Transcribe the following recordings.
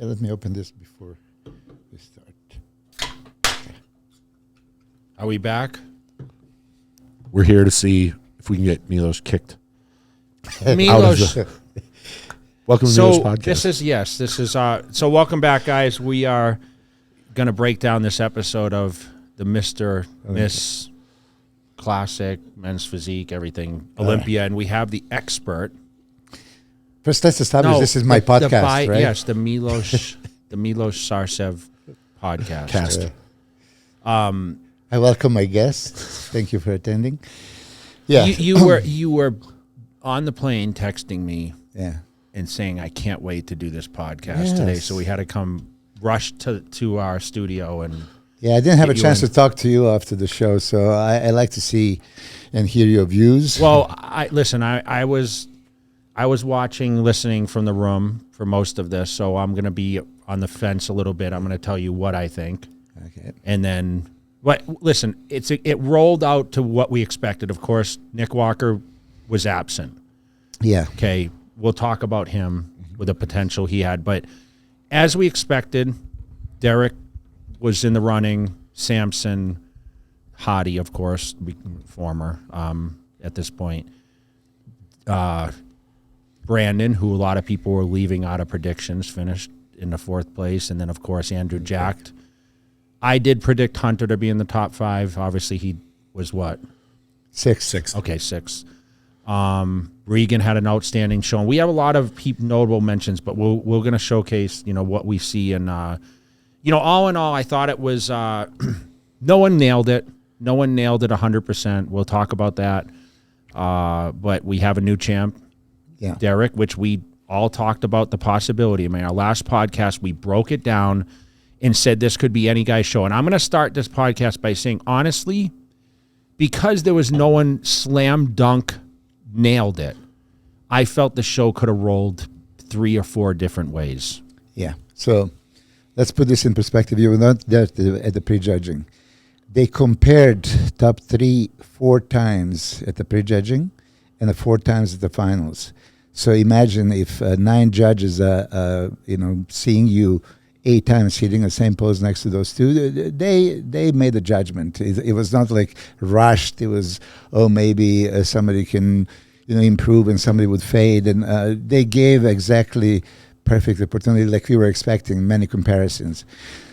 Yeah, let me open this before we start. Are we back? We're here to see if we can get Milos kicked. Milos. Welcome to Milos Podcast. This is so welcome back, guys. We are going to break down this episode of the Mr. Miss Classic, Men's Physique, everything, Olympia, and we have the expert. First, let's establish this is my podcast, right? Yes, the Milos Sarcev podcast. I welcome my guests. Thank you for attending. Yeah, you were on the plane texting me, and saying I can't wait to do this podcast today. So we had to come rush to our studio and. Yeah, I didn't have a chance to talk to you after the show, so I like to see and hear your views. Well, I was watching, listening from the room for most of this, so I'm going to be on the fence a little bit. I'm going to tell you what I think. Okay. And then, listen, it rolled out to what we expected. Of course, Nick Walker was absent. Yeah. Okay, we'll talk about him with the potential he had. But as we expected, Derek was in the running. Samson, Hadi, of course, former at this point. Brandon, who a lot of people were leaving out of predictions, finished in the 4th place. And then, of course, Andrew Jacked. I did predict Hunter to be in the top 5. Obviously, he was what? 6. Okay, 6. Regan had an outstanding showing. We have a lot of notable mentions, but we're going to showcase, what we see. And, all in all, I thought it was no one nailed it. No one nailed it 100%. We'll talk about that. But we have a new champ, Derek, which we all talked about the possibility. I mean, our last podcast, we broke it down and said this could be any guy's show. And I'm going to start this podcast by saying, honestly, because there was no one slam dunk nailed it, I felt the show could have rolled 3 or 4 different ways. Yeah. So let's put this in perspective. You were not there at the prejudging. They compared top 3 4 times at the prejudging and the 4 times at the finals. So imagine if 9 judges seeing you 8 times hitting the same pose next to those 2, they made a judgment. It was not like rushed. It was, maybe somebody can improve and somebody would fade. And they gave exactly perfect opportunity like we were expecting, many comparisons.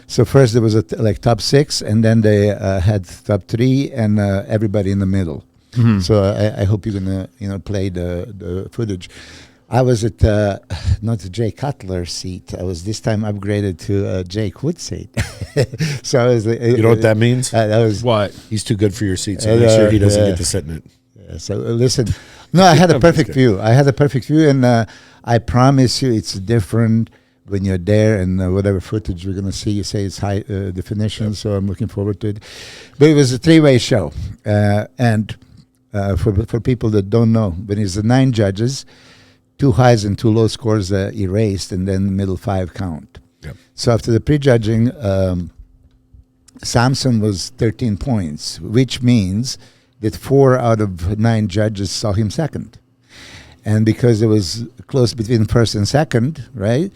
So first there was top 6, and then they had top 3 and everybody in the middle. Mm-hmm. So I hope you're going to play the footage. I was at not the Jay Cutler seat. I was this time upgraded to Jake Wood seat. So I was. You know what that means? That was what? He's too good for your seat, so make sure he doesn't get to sit in it. Yeah, so listen, no, I had a perfect view. And I promise you, it's different when you're there. And whatever footage we're going to see, you say it's high definition. Yep. So I'm looking forward to it. But it was a 3-way show, and for people that don't know, when it's the 9 judges. 2 highs and 2 low scores erased, and then the middle 5 count. Yep. So after the prejudging, Samson was 13 points, which means that 4 out of 9 judges saw him second. And because it was close between first and second, right,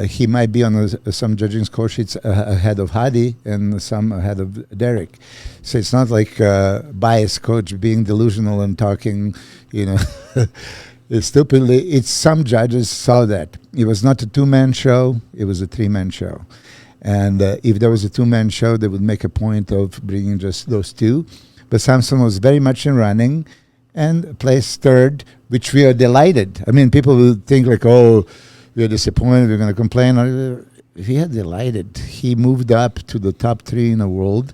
he might be on some judging score sheets ahead of Hadi and some ahead of Derek. So it's not like biased coach being delusional and talking, stupidly. It's some judges saw that. It was not a 2-man show, it was a 3-man show. And if there was a 2-man show, they would make a point of bringing just those 2. But Samson was very much in running and placed 3rd, which we are delighted. I mean, people will think like, we're disappointed, we're going to complain. We are delighted. He moved up to the top 3 in the world.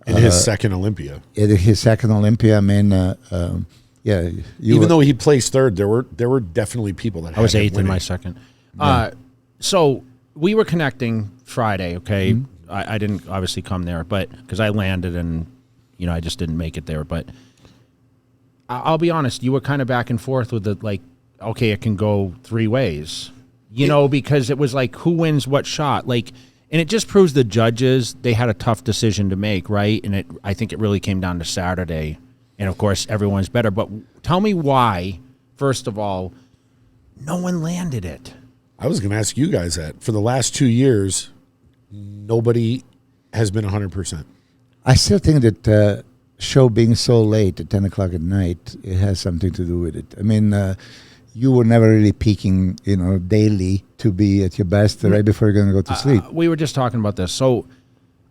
In his second Olympia. I mean, yeah, even though he placed 3rd, there were definitely people that I was 8th in my second. Yeah. So we were connecting Friday. Okay, mm-hmm. I didn't obviously come there, but because I landed and I just didn't make it there. But I'll be honest, you were kind of back and forth with okay, it can go 3 ways, because it was like who wins what shot, and it just proves the judges they had a tough decision to make, right? And I think it really came down to Saturday. And, of course, everyone's better. But tell me why, first of all, no one landed it. I was going to ask you guys that. For the last 2 years, nobody has been 100%. I still think that show being so late at 10 o'clock at night, it has something to do with it. I mean, you were never really peaking, daily to be at your best right before you're going to go to sleep. We were just talking about this. So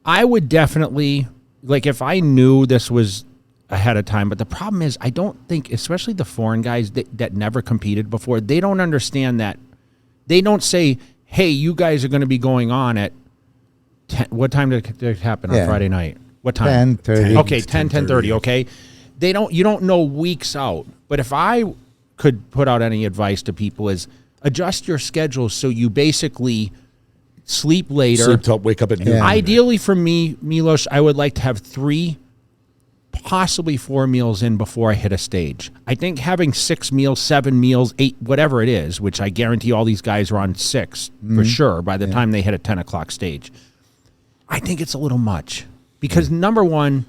I would definitely, like, if I knew this was ahead of time, but the problem is I don't think, especially the foreign guys that never competed before, they don't understand that. They don't say, hey, you guys are going to be going on at 10, what time did it happen on Friday night? What time? 10:30. Okay, 10:30, okay. You don't know weeks out. But if I could put out any advice to people is adjust your schedule so you basically sleep later. Sleep till wake up at noon. Yeah. Ideally for me, Milos, I would like to have 3, possibly 4 meals in before I hit a stage. I think having 6 meals, 7 meals, 8, whatever it is, which I guarantee all these guys are on 6 for sure by the time they hit a 10 o'clock stage. I think it's a little much because number one,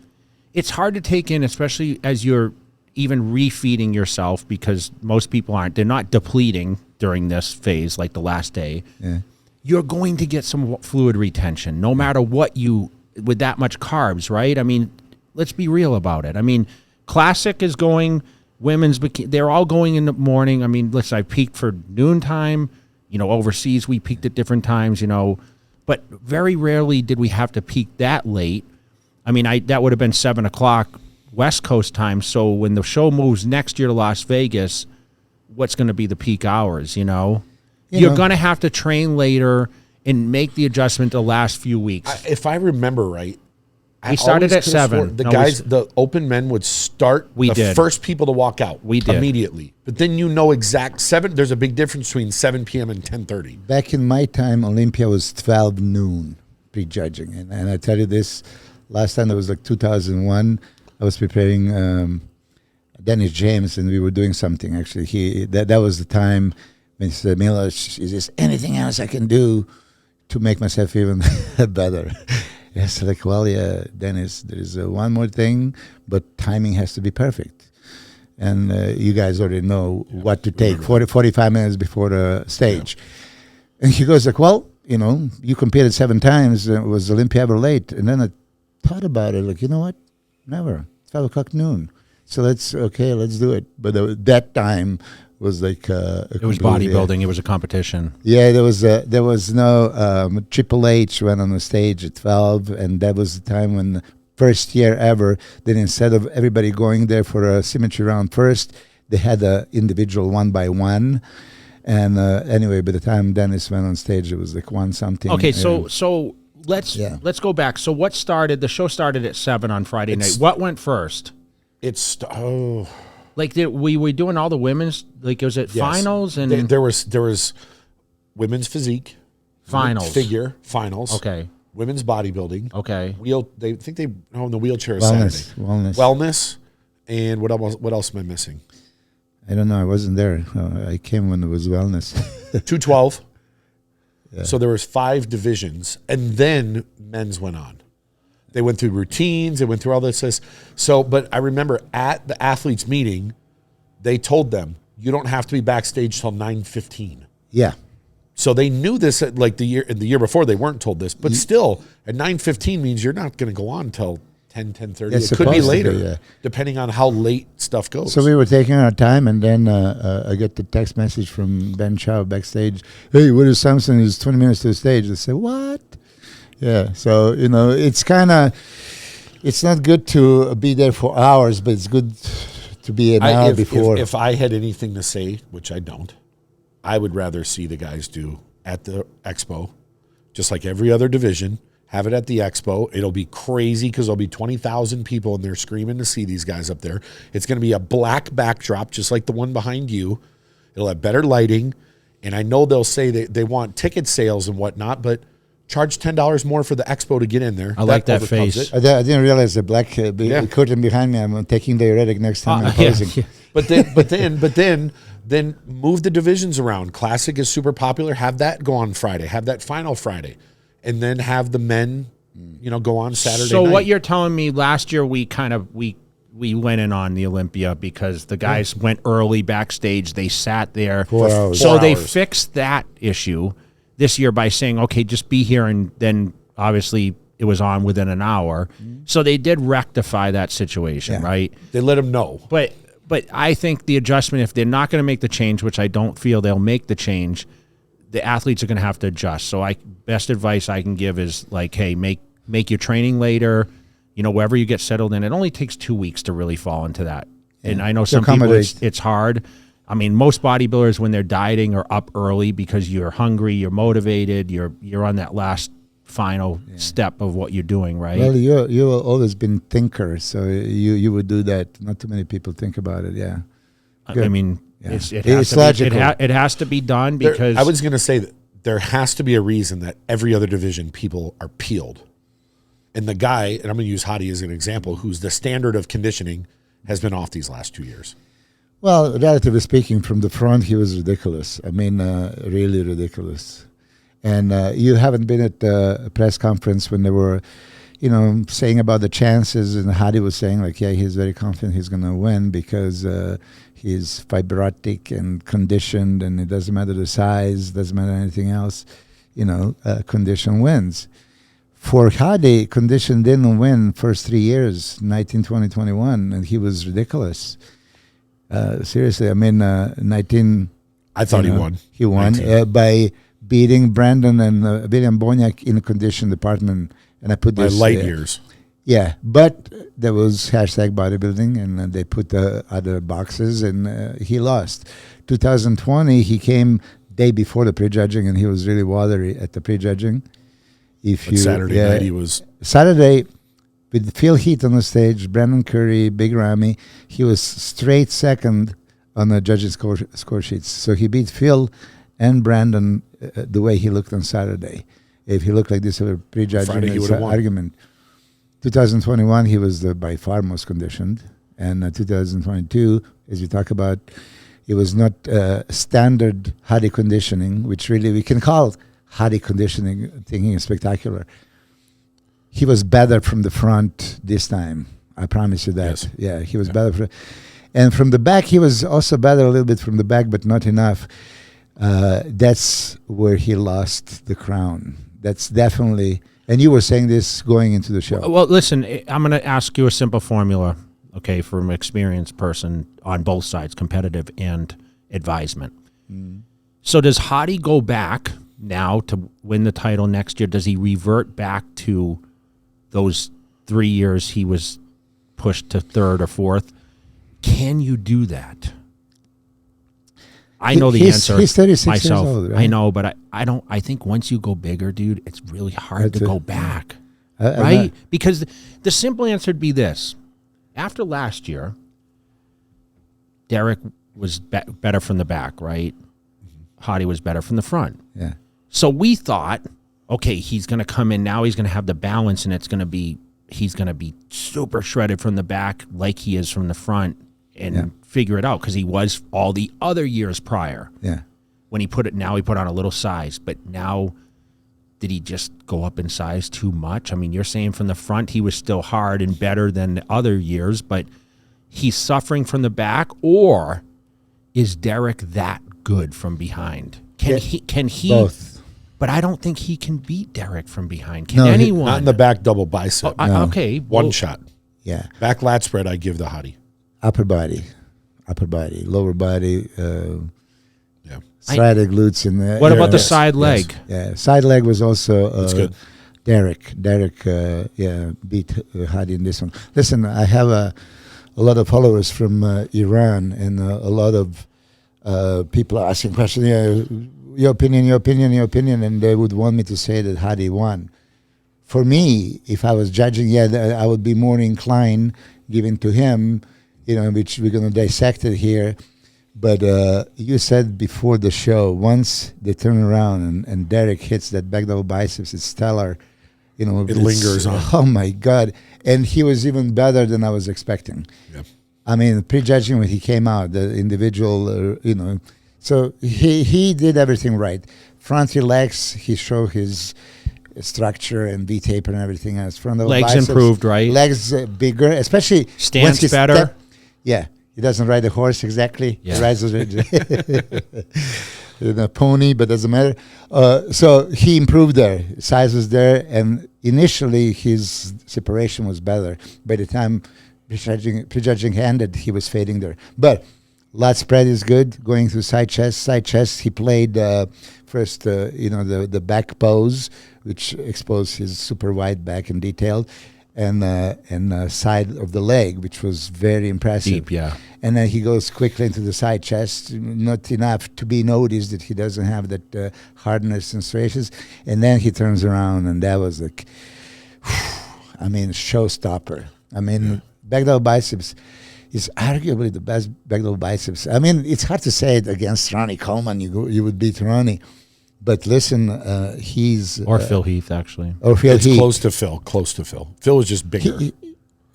it's hard to take in, especially as you're even refeeding yourself because most people aren't. They're not depleting during this phase like the last day. Yeah. You're going to get some fluid retention no matter what with that much carbs, right? I mean, let's be real about it. I mean, Classic is going, women's bikini, they're all going in the morning. I mean, listen, I peaked for noontime. Overseas we peaked at different times, but very rarely did we have to peak that late. I mean, that would have been 7 o'clock West Coast time. So when the show moves next year to Las Vegas, what's going to be the peak hours, You're going to have to train later and make the adjustment the last few weeks. If I remember right, we started at 7. The open men would start first people to walk out. We did. Immediately. But then exact 7. There's a big difference between 7 p.m. and 10:30. Back in my time, Olympia was 12 noon prejudging. And I tell you this, last time it was like 2001. I was preparing Dennis James, and we were doing something, actually. That was the time when he said, Milos, is there anything else I can do to make myself even better? And I said, yeah, Dennis, there is one more thing, but timing has to be perfect. And you guys already know what to take 45 minutes before the stage. Yeah. And he goes you competed 7 times. Was Olympia ever late? And then I thought about it, you know what? Never. 12 o'clock noon. So let's do it. But that time was like it was bodybuilding. It was a competition. Yeah, there was no Triple H went on the stage at 12, and that was the time when first year ever. Then instead of everybody going there for a symmetry round first, they had a individual 1-by-1. And anyway, by the time Dennis went on stage, it was like 1 something. Okay, so let's go back. So the show started at 7 on Friday night. What went first? Like we were doing all the women's, like was it finals and there was women's physique, finals, figure finals. Okay. Women's bodybuilding. Okay. They think they in the wheelchair Saturday. Wellness. And what else am I missing? I don't know. I wasn't there. I came when it was wellness. 212. Yeah. So there was 5 divisions, and then men's went on. They went through routines. They went through all this. So, but I remember at the athletes' meeting, they told them, you don't have to be backstage till 9:15. Yeah. So they knew this the year before. They weren't told this, but still, at 9:15 means you're not going to go on until 10:30. It could be later, depending on how late stuff goes. So we were taking our time, and then I get the text message from Ben Chow backstage. Hey, Willie Sampson is 20 minutes to the stage. I said, what? Yeah, so, it's not good to be there for hours, but it's good to be an hour before. If I had anything to say, which I don't, I would rather see the guys do at the expo, just like every other division. Have it at the expo. It'll be crazy because there'll be 20,000 people and they're screaming to see these guys up there. It's going to be a black backdrop, just like the one behind you. It'll have better lighting. And I know they'll say they want ticket sales and whatnot, but charge $10 more for the expo to get in there. I like that face. I didn't realize the black curtain behind me. I'm taking the diuretic next time I'm posing. Yeah. But then move the divisions around. Classic is super popular. Have that go on Friday. Have that final Friday. And then have the men, go on Saturday So night. what you're telling me, last year we we went in on the Olympia because the guys went early backstage. They sat there. 4 hours. So 4 they hours. fixed that issue this year by saying, okay, just be here. And then obviously it was on within an hour. So they did rectify that situation, Yeah. right? They let him know. But I think the adjustment, if they're not going to make the change, which I don't feel they'll make the change, the athletes are going to have to adjust. So best advice I can give is like, hey, make your training later, wherever you get settled in. It only takes 2 weeks to really fall into that. Yeah. And I know some people it's hard. I mean, most bodybuilders when they're dieting are up early because you're hungry, you're motivated, you're on that last final step of what you're doing, right? Well, you've always been thinker, so you would do that. Not too many people think about it. Yeah, I mean, yeah. it's logical. It has to be done because I was going to say that there has to be a reason that every other division people are peeled, and the guy, and I'm going to use Hadi as an example, who's the standard of conditioning, has been off these last 2 years. Well, relatively speaking, from the front, he was ridiculous. I mean, really ridiculous. And you haven't been at a press conference when they were, saying about the chances, and Hadi was saying, like, yeah, he's very confident he's going to win because he's fibrotic and conditioned, and it doesn't matter the size, doesn't matter anything else. Condition wins. For Hadi, condition didn't win first 3 years, 19, 20, 21, and he was ridiculous. Seriously, I mean, 19... I thought he won. He won by beating Brandon and William Boniak in the condition department, and I put By this light years. Yeah, but there was #bodybuilding, and they put the other boxes, and he lost. 2020, he came day before the prejudging, and he was really watery at the prejudging. Saturday night he was Saturday with Phil Heath on the stage, Brandon Curry, Big Ramy. He was straight second on the judges' score sheets. So he beat Phil and Brandon the way he looked on Saturday. If he looked like this over prejudging, Friday, he it's would've an won. argument. 2021, he was by far most conditioned. And 2022, as you talk about, it was not standard Hadi conditioning, which really we can call Hadi conditioning, thinking is spectacular. He was better from the front this time. I promise you that. Yes. Yeah, he was better. And from the back, he was also better a little bit from the back, but not enough. That's where he lost the crown. That's definitely, and you were saying this going into the show. Well, listen, I'm going to ask you a simple formula, okay, from an experienced person on both sides, competitive and advisement. So does Hadi go back now to win the title next year? Does he revert back to those 3 years he was pushed to third or fourth? Can you do that? I know the answer. He's 36 myself. years old, right? I know, but I don't. I think once you go bigger, dude, it's really hard to go back, right? Because the simple answer would be this: after last year, Derek was better from the back, right? Hadi was better from the front. Yeah. So we thought, okay, he's going to come in now. He's going to have the balance, and he's going to be super shredded from the back, like he is from the front, and figure it out because he was all the other years prior. Yeah. When he put on a little size, but now did he just go up in size too much? I mean, you're saying from the front he was still hard and better than the other years, but he's suffering from the back, or is Derek that good from behind? Can he Both. But I don't think he can beat Derek from behind. Can No, anyone? not in the back double bicep. Okay. One shot. Yeah. Back lat spread, I give the Hadi. Upper body, lower body, Yeah. striated glutes in there. What about the side leg? Yeah, side leg was also That's good. Derek, beat Hadi in this one. Listen, I have a lot of followers from Iran, and a lot of people are asking questions. Yeah, your opinion, and they would want me to say that Hadi won. For me, if I was judging, I would be more inclined giving to him, which we're going to dissect it here. But you said before the show, once they turn around and Derek hits that back double biceps, it's stellar. It lingers on. Oh, my God. And he was even better than I was expecting. Yeah. I mean, prejudging when he came out, the individual, so he did everything right. Front relax, he showed his structure and V-taper and everything else. From the Legs biceps, improved, right? Legs bigger, especially Stance once he better. Yeah, he doesn't ride a horse exactly. Yeah. He rides a pony, but doesn't matter. So he improved there. Size was there, and initially his separation was better. By the time prejudging ended, he was fading there. But lat spread is good. Going through side chest. Side chest, he played first, the back pose, which exposed his super wide back in detail, and side of the leg, which was very impressive. Deep, yeah. And then he goes quickly into the side chest, not enough to be noticed that he doesn't have that hardness and striations. And then he turns around, and that was like, showstopper. Back double biceps is arguably the best back double biceps. It's hard to say it against Ronnie Coleman. You would beat Ronnie. But listen, he's... Or Phil Heath, actually. Or Phil It's Heath. close to Phil. Close to Phil. Phil was just bigger.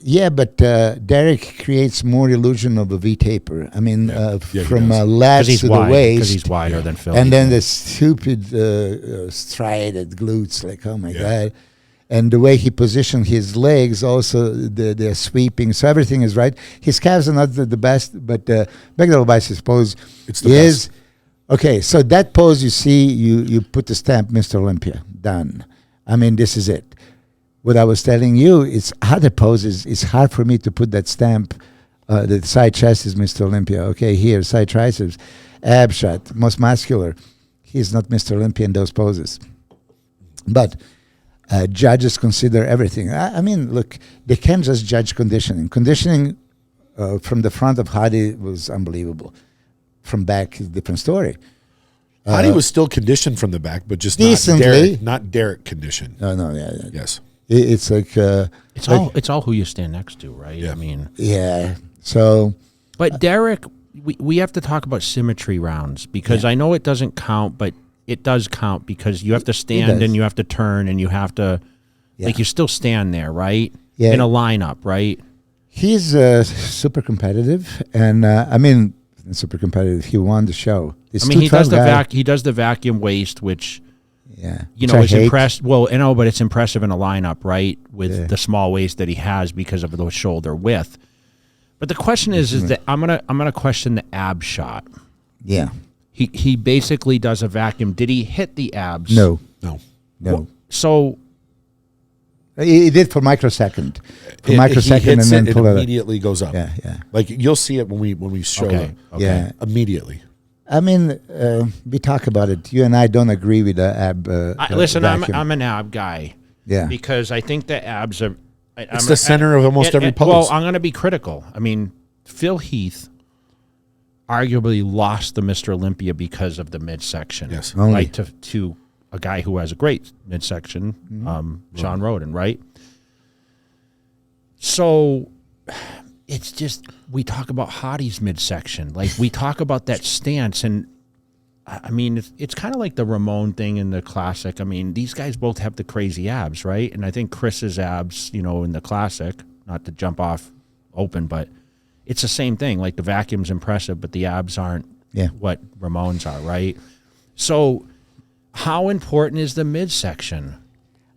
Yeah, but Derek creates more illusion of a V-taper. Yeah, he from does. lats He's to wide, the waist. because he's wider than Phil. And Heath. then the stupid striated glutes, like, oh my Yeah. God. And the way he positioned his legs, also the sweeping, so everything is right. His calves are not the best, but back double biceps pose It's the is... Okay, so that pose you see, you put the stamp, Mr. Olympia, done. This is it. What I was telling you, it's other poses. It's hard for me to put that stamp. The side chest is Mr. Olympia. Okay, here, side triceps, ab shot, most muscular. He's not Mr. Olympia in those poses. But judges consider everything. Look, they can't just judge conditioning. Conditioning from the front of Hadi was unbelievable. From back is a different story. Hadi was still conditioned from the back, but just decently. not Derek conditioned. No, yeah. Yes. It's like... It's all who you stand next to, right? Yeah. Yeah, so... But Derek, we have to talk about symmetry rounds, because I know it doesn't count, but it does count, because you have to stand and you have to turn and you have to... Yeah. Like, you still stand there, right? Yeah. In a lineup, right? He's super competitive, and super competitive. He won the show. It's He does 212 guy. he does the vacuum waist, which Yeah, you which know I is hate. impressed. Well, but it's impressive in a lineup, right? With Yeah. the small waist that he has because of the shoulder width. But the question is that I'm gonna question the ab shot. Yeah, He basically does a vacuum. Did he hit the abs? No. So he did for microsecond, He and hits then it pull it. immediately goes up. Yeah. Like you'll see it when we show Okay. them. Yeah, Immediately. we talk about it. You and I don't agree with the ab. listen, vacuum. I'm an ab guy. Yeah. Because I think the abs are. It's the center of almost every pose. Well, I'm going to be critical. Phil Heath arguably lost the Mr. Olympia because of the midsection. Yes. Only. Right, to a guy who has a great midsection, Sean Roden, right? So it's just, we talk about Hadi's midsection. Like, we talk about that stance, and it's kind of like the Ramon thing in the classic. These guys both have the crazy abs, right? And I think Chris's abs, in the classic, not to jump off open, but it's the same thing. Like, the vacuum's impressive, but the abs aren't what Ramon's are, right? So how important is the midsection?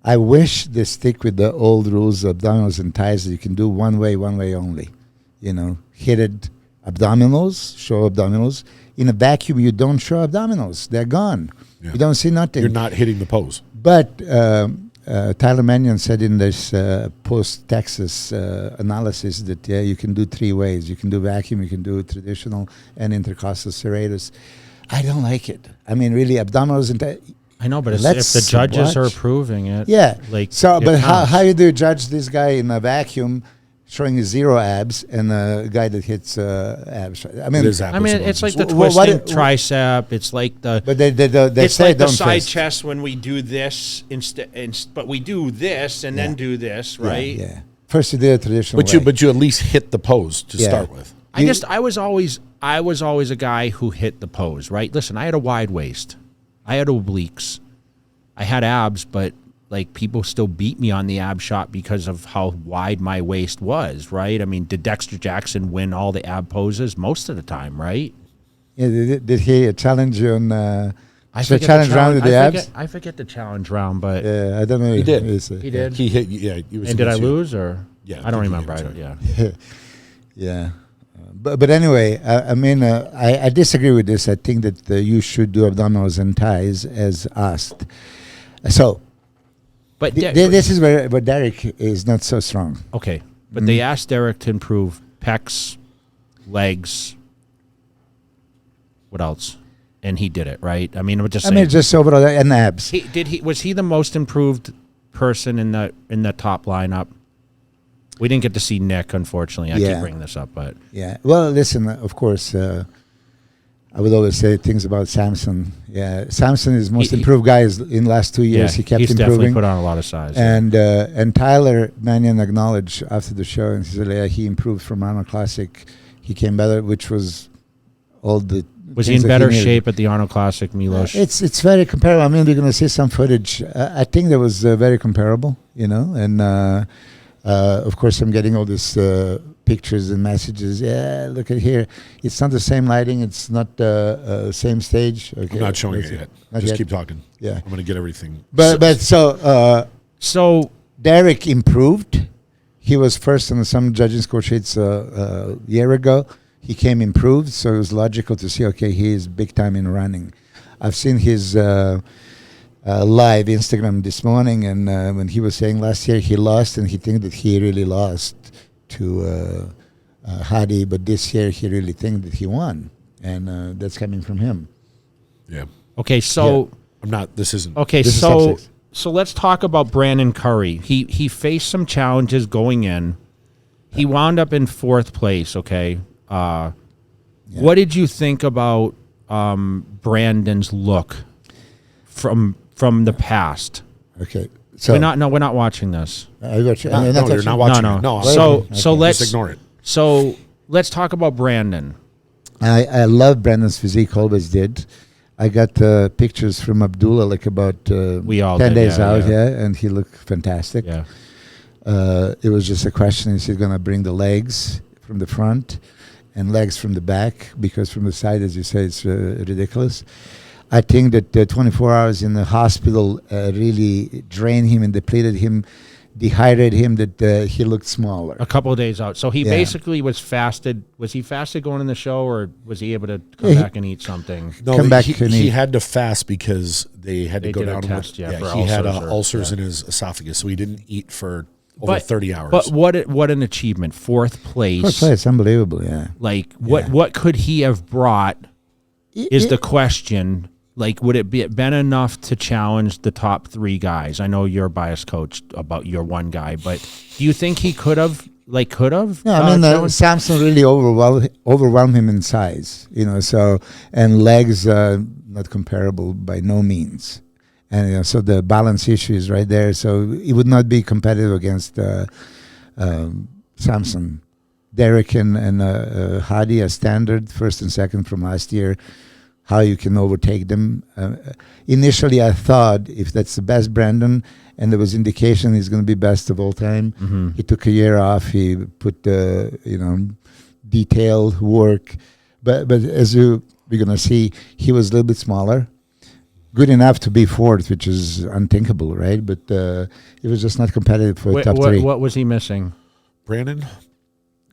I wish they stick with the old rules of abdominals and thighs that you can do one way only. Hit abdominals, show abdominals. In a vacuum, you don't show abdominals. They're gone. Yeah. You don't see nothing. You're not hitting the pose. But Tyler Mannion said in this post-Texas analysis that, you can do three ways. You can do vacuum, you can do traditional, and intercostal serratus. I don't like it. Really, abdominals and... I know, but if Let's the judges are watch. approving it, but it how counts. you do judge this guy in a vacuum showing zero abs and a guy that hits abs? It is apples and it's like the Wh- what- twisting tricep. It's like the. But they it's say like the don't side twist. chest when we do this instead, but we do this and then do this, right? Yeah. First you do a traditional way. But you at least hit the pose to start with. I was always a guy who hit the pose, right? Listen, I had a wide waist, I had obliques, I had abs, but like, people still beat me on the ab shot because of how wide my waist was, right? Did Dexter Jackson win all the ab poses most of the time, right? Yeah, did he challenge you on So challenge round with the abs? I forget the challenge round, but Yeah, I don't know. He did. he did. He hit. Yeah. He was And did I against you. lose or? Yeah, I don't I think he remember. I hit don't, you. yeah. Yeah. But anyway, I mean, I disagree with this. I think that you should do abdominals and thighs as asked. So But this is where Derek is not so strong. okay, but they asked Derek to improve pecs, legs. What else? And he did it, right? I mean, I'm just I saying. mean, just overall and abs. Was he the most improved person in the top lineup? We didn't get to see Nick, unfortunately. I keep bringing this up, but Yeah. Well, listen. Of course, I would always say things about Samson. Yeah, Samson is most improved guy in the last 2 years. He kept he's improving. definitely put on a lot of size. And Tyler Mannion acknowledged after the show, and he said, "Yeah, he improved from Arnold Classic. He came better, which was all the." Was he things in that better needed. shape at the Arnold Classic, Milos? It's very comparable. I mean, we're going to see some footage. I think that was very comparable, and of course, I'm getting all these pictures and messages. Yeah, look at here. It's not the same lighting. It's not the same stage. Okay, I'm not showing it yet. Just keep talking. Yeah. I'm going to get everything. But So Derek improved. He was first on some judging score sheets a year ago. He came improved, so it was logical to see, okay, he is big time in running. I've seen his live Instagram this morning, and when he was saying last year he lost, and he think that he really lost to Hadi, but this year he really think that he won, and that's coming from him. Yeah. okay, so I'm not. This isn't. okay, This is top so six. so let's talk about Brandon Curry. He faced some challenges going in. He wound up in 4th place. Okay, what did you think about Brandon's look from the past? Okay, so We're not watching this. you're not No, you're watching? not watching no. it. No. So let's just ignore it. So let's talk about Brandon. I love Brandon's physique, always did. I got pictures from Abdullah like about We all 10 did, days yeah, out, yeah. and he looked fantastic. Yeah. It was just a question, is he going to bring the legs from the front and legs from the back? Because from the side, as you say, it's ridiculous. I think that 24 hours in the hospital really drained him and depleted him, dehydrated him, that he looked smaller. A couple of days out. So he Yeah. basically was fasted. Was he fasted going in the show, or was he able to come Yeah, back and eat something? No, Come back he, and he eat. had to fast because they had to They go did a down. test, and for he had ulcers or- ulcers yeah. in his esophagus, so he didn't eat for over 30 hours. But what an achievement! 4th place. First place, unbelievable, yeah. Like what could he have brought? Is the question. Like, would it been enough to challenge the top 3 guys? I know you're a biased coach about your one guy, but do you think he could have? No, I mean, challenged? Samson really overwhelmed him in size, so, and legs not comparable by no means. And so the balance issue is right there. So it would not be competitive against Samson. Derek and Hadi are standard, first and second from last year. How you can overtake them. Initially, I thought if that's the best Brandon, and there was indication he's going to be best of all time, he took a year off. He put detailed work, but as we're going to see, he was a little bit smaller, good enough to be 4th, which is unthinkable, right? But it was just not competitive for top 3. What was he missing? Brandon,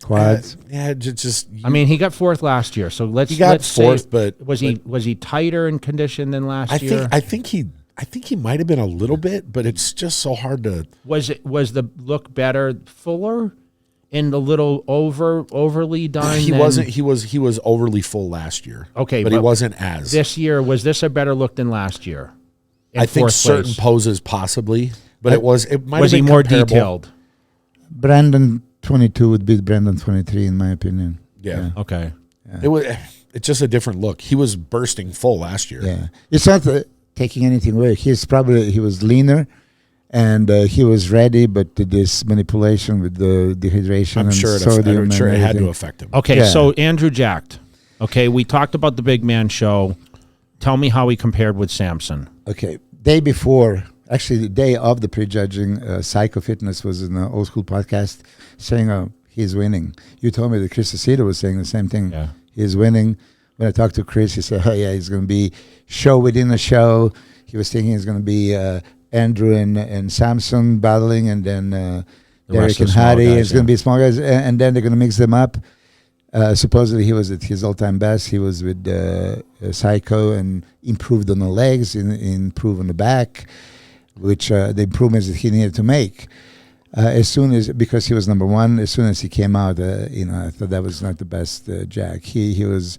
Quads. just. I mean, he got 4th last year, so let's He got let's 4th, say, but was he tighter in condition than last year? I think he might have been a little bit, but it's just so hard to. Was the look better, fuller, and a little overly done? He than- wasn't. He was overly full last year. Okay, but he but wasn't as. This year, was this a better look than last year? In I think 4th certain place? poses possibly, but it might Was have he been more comparable. detailed? Brandon 22 would beat Brandon 23, in my opinion. Yeah. Okay. It's just a different look. He was bursting full last year. Yeah, it's not taking anything away. He was leaner, and he was ready. But this manipulation with the dehydration I'm and sure sodium, it had to everything. affect him. Okay, Yeah. so Andrew jacked. Okay, we talked about the big man show. Tell me how he compared with Samson. Okay, day before, actually the day of the prejudging, Psycho Fitness was in an old school podcast saying he's winning. You told me that Chris Aceto was saying the same thing. Yeah. He's winning. when I talked to Chris, he said, "Oh yeah, he's going to be show within a show." He was thinking it's going to be Andrew and Samson battling, and then Derek and Hardy. It's going to be small guys, and then they're going to mix them up. Supposedly he was at his all-time best. He was with Psycho and improved on the legs, improved on the back, which the improvements that he needed to make. As soon as, because he was number one, as soon as he came out, I thought that was not the best Jack. He was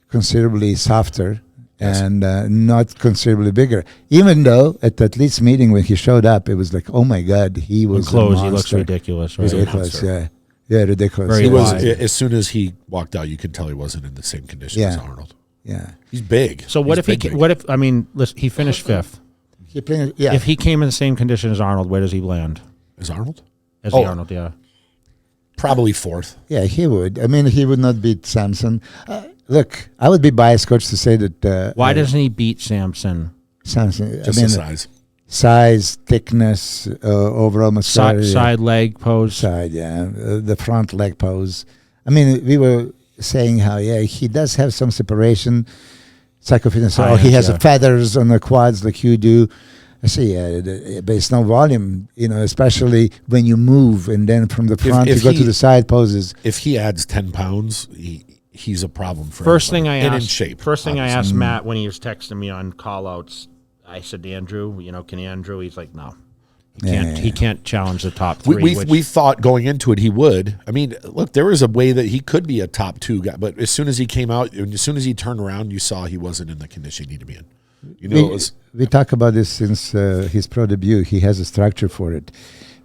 considerably softer and not considerably bigger. Even though at the athletes meeting when he showed up, it was like, oh my God, he was clothes. He looks ridiculous. Right? Ridiculous, yeah. Yeah, ridiculous. Very He was, wide. as soon as he walked out, you could tell he wasn't in the same condition as Arnold. Yeah. He's big. So what He's if big. what if, I mean, listen, he finished fifth. If he came in the same condition as Arnold, where does he land? As Arnold? As the Arnold, yeah. Probably fourth. Yeah, he would. I mean, he would not beat Samson. Look, I would be biased, coach, to say that. Why doesn't he beat Samson? Samson? Just the size. Size, thickness, overall muscularity. Side leg pose. Side, yeah. The front leg pose. I mean, we were saying how, he does have some separation. Psychofitness. He has feathers on the quads like you do. I say, but it's no volume, especially when you move and then from the front you go to the side poses. If he adds 10 pounds, he's a problem for First thing everybody. I And asked, in shape. First thing I asked Matt when he was texting me on call-outs, I said, Andrew, can Andrew? He's like, no. He can't challenge the top three. We thought going into it he would. I mean, look, there was a way that he could be a top two guy, but as soon as he came out, as soon as he turned around, you saw he wasn't in the condition he needed to be in. We talk about this since his pro debut. He has a structure for it.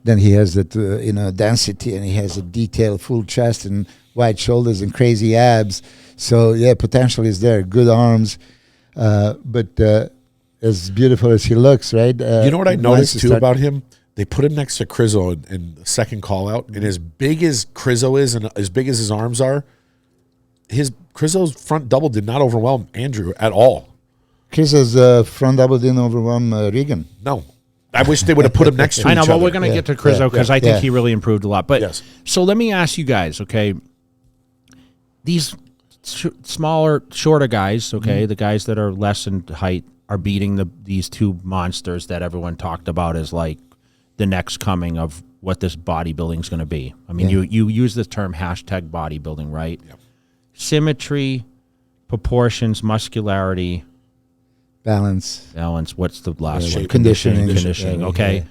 Then he has that density, and he has a detailed full chest and wide shoulders and crazy abs. So potential is there. Good arms, but as beautiful as he looks, right? You know what I noticed too about him? They put him next to Crizzo in the second call out, and as big as Crizzo is and as big as his arms are, Crizzo's front double did not overwhelm Andrew at all. Crizzo's front double didn't overwhelm Regan. No. I wish they would have put him next to each other. I know, but we're going to get to Crizzo because I think he really improved a lot. But So let me ask you guys, okay, these smaller, shorter guys, okay, the guys that are less in height are beating these two monsters that everyone talked about as like the next coming of what this bodybuilding is going to be. I mean, you use the term hashtag bodybuilding, right? Yep. Symmetry, proportions, muscularity, balance. What's the last one? Conditioning. Okay. Yeah.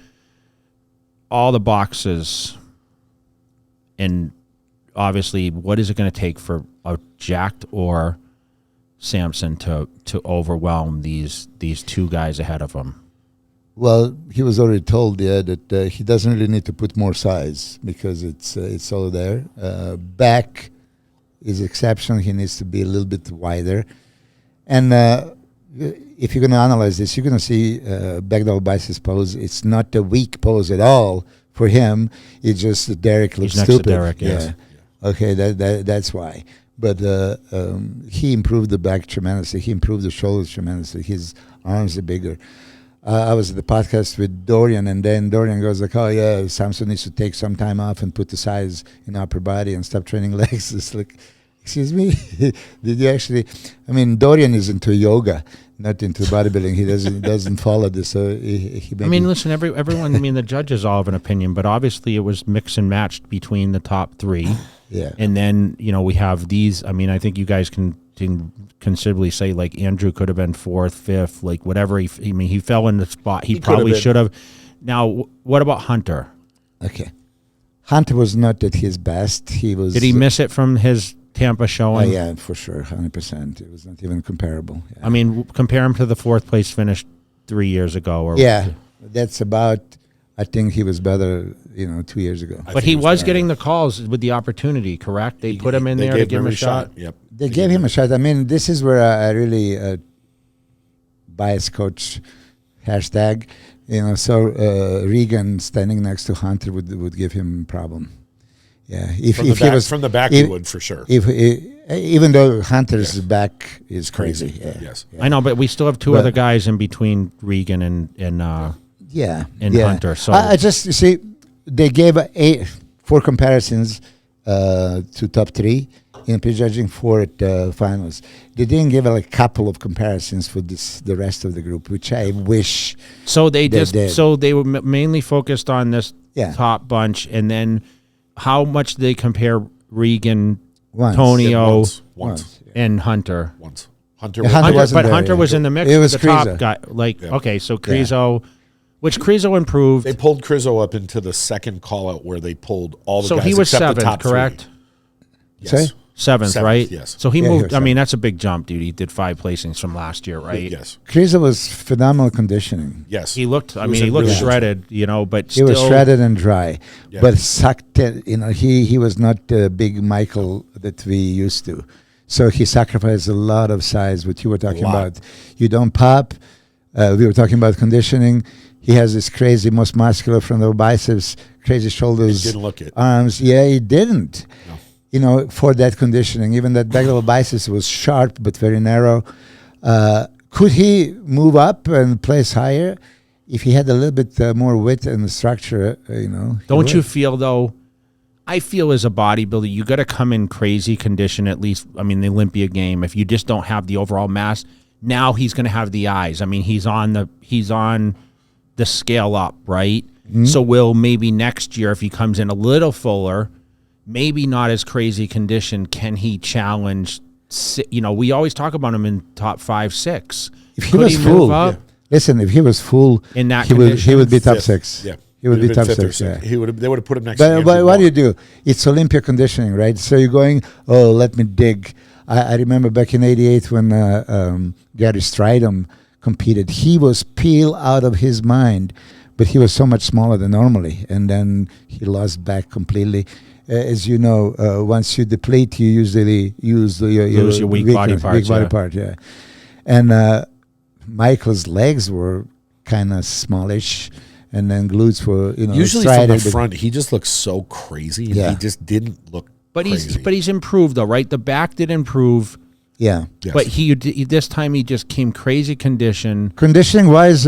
All the boxes. And obviously, what is it going to take for a jacked or Samson to overwhelm these two guys ahead of him? Well, he was already told, that he doesn't really need to put more size because it's all there. Back is exceptional. He needs to be a little bit wider. And if you're going to analyze this, you're going to see back double biceps pose. It's not a weak pose at all for him. It's just that Derek looks stupid. Next to Derek, yes. Yeah. Okay, that's why. But he improved the back tremendously. He improved the shoulders tremendously. His arms are bigger. I was at the podcast with Dorian, and then Dorian goes like, "Oh yeah, Samson needs to take some time off and put the size in upper body and stop training legs." It's like, excuse me, did you actually? I mean, Dorian is into yoga, not into bodybuilding. He doesn't follow this. So he I mean, listen, everyone. I mean, the judges all have an opinion, but obviously it was mix and matched between the top three. Yeah, and then we have these. I mean, I think you guys can considerably say like Andrew could have been fourth, fifth, like whatever. He fell in the spot. He probably should have. Now, what about Hunter? Okay, Hunter was not at his best. He was. Did he miss it from his Tampa showing? Yeah, for sure, 100%. It was not even comparable. Yeah. I mean, compare him to the fourth place finish 3 years ago. That's about. I think he was better, 2 years ago. But he was getting the calls with the opportunity, correct? They put him in there to give him a shot. Yep. They gave him a shot. I mean, this is where I really bias coach hashtag. So Regan standing next to Hunter would give him a problem. Yeah, if he was from the back, he would for sure. Even though Hunter's back is crazy. Yes, I know, but we still have two other guys in between Regan and Hunter. So I just see they gave 4 comparisons. to top 3 in prejudging, 4 at finals. They didn't give a couple of comparisons for the rest of the group, which I wish. So they just did. so they were mainly focused on this Yeah. top bunch, and then how much they compare Regan, Once. Tonio, Once. and Hunter. Once. Hunter. Yeah, was- Hunter Hunter, wasn't but there Hunter yet. was in the mix. It with was the top Krizo. guy. Like Yeah. okay, so Krizo, which Krizo improved. They pulled Krizo up into the second call out where they pulled all the So guys he was except the 7th, top correct? 3. Yes. Sorry? Seventh, right? Yes. So he Yeah, he moved. was I mean, seventh. that's a big jump, dude. He did 5 placings from last year, right? Yes. Kriza was phenomenal conditioning. Yes. He looked. I was mean, he in looked really good shredded, you know, but He still. was shredded and dry, Yeah. but sucked it. He was not the big Michael that we used to. So he sacrificed a lot of size, what you were talking lot. about. You don't pop. We were talking about conditioning. He has this crazy, most muscular frontal biceps, crazy shoulders, He didn't look it. arms. Yeah, he didn't. No. You know, for that conditioning, even that back level biceps was sharp but very narrow. Could he move up and place higher if he had a little bit more width and structure? You know, he Don't you would. feel though? I feel as a bodybuilder, you got to come in crazy condition. At least, I mean, the Olympia game. If you just don't have the overall mass, now he's going to have the eyes. I mean, he's on the scale up, right? Mm-hmm. So will maybe next year, if he comes in a little fuller, maybe not as crazy condition, can he challenge? You know, we always talk about him in top 5, 6. If he Could was move full, up? listen, if he was full, In that he condition? would be top Fifth. 6. Yeah. He would be have top been 5th or 6. Yeah. 6th. They would have put him next to But Andrew what do you Wall. do? It's Olympia conditioning, right? So you're going, oh, let me dig. I remember back in '88 when Gary Stridham competed. He was peeled out of his mind, but he was so much smaller than normally, and then he lost back completely. As you know, once you deplete, you usually use Lose your weak body weakness, parts, weak body yeah. part, yeah. And Michael's legs were kind of smallish, and then glutes were, Usually from strided, the but- front, he just looks so crazy. And Yeah. He just didn't look But crazy. he's improved though, right? The back did improve. Yeah. Yes. But this time he just came crazy condition. Conditioning wise,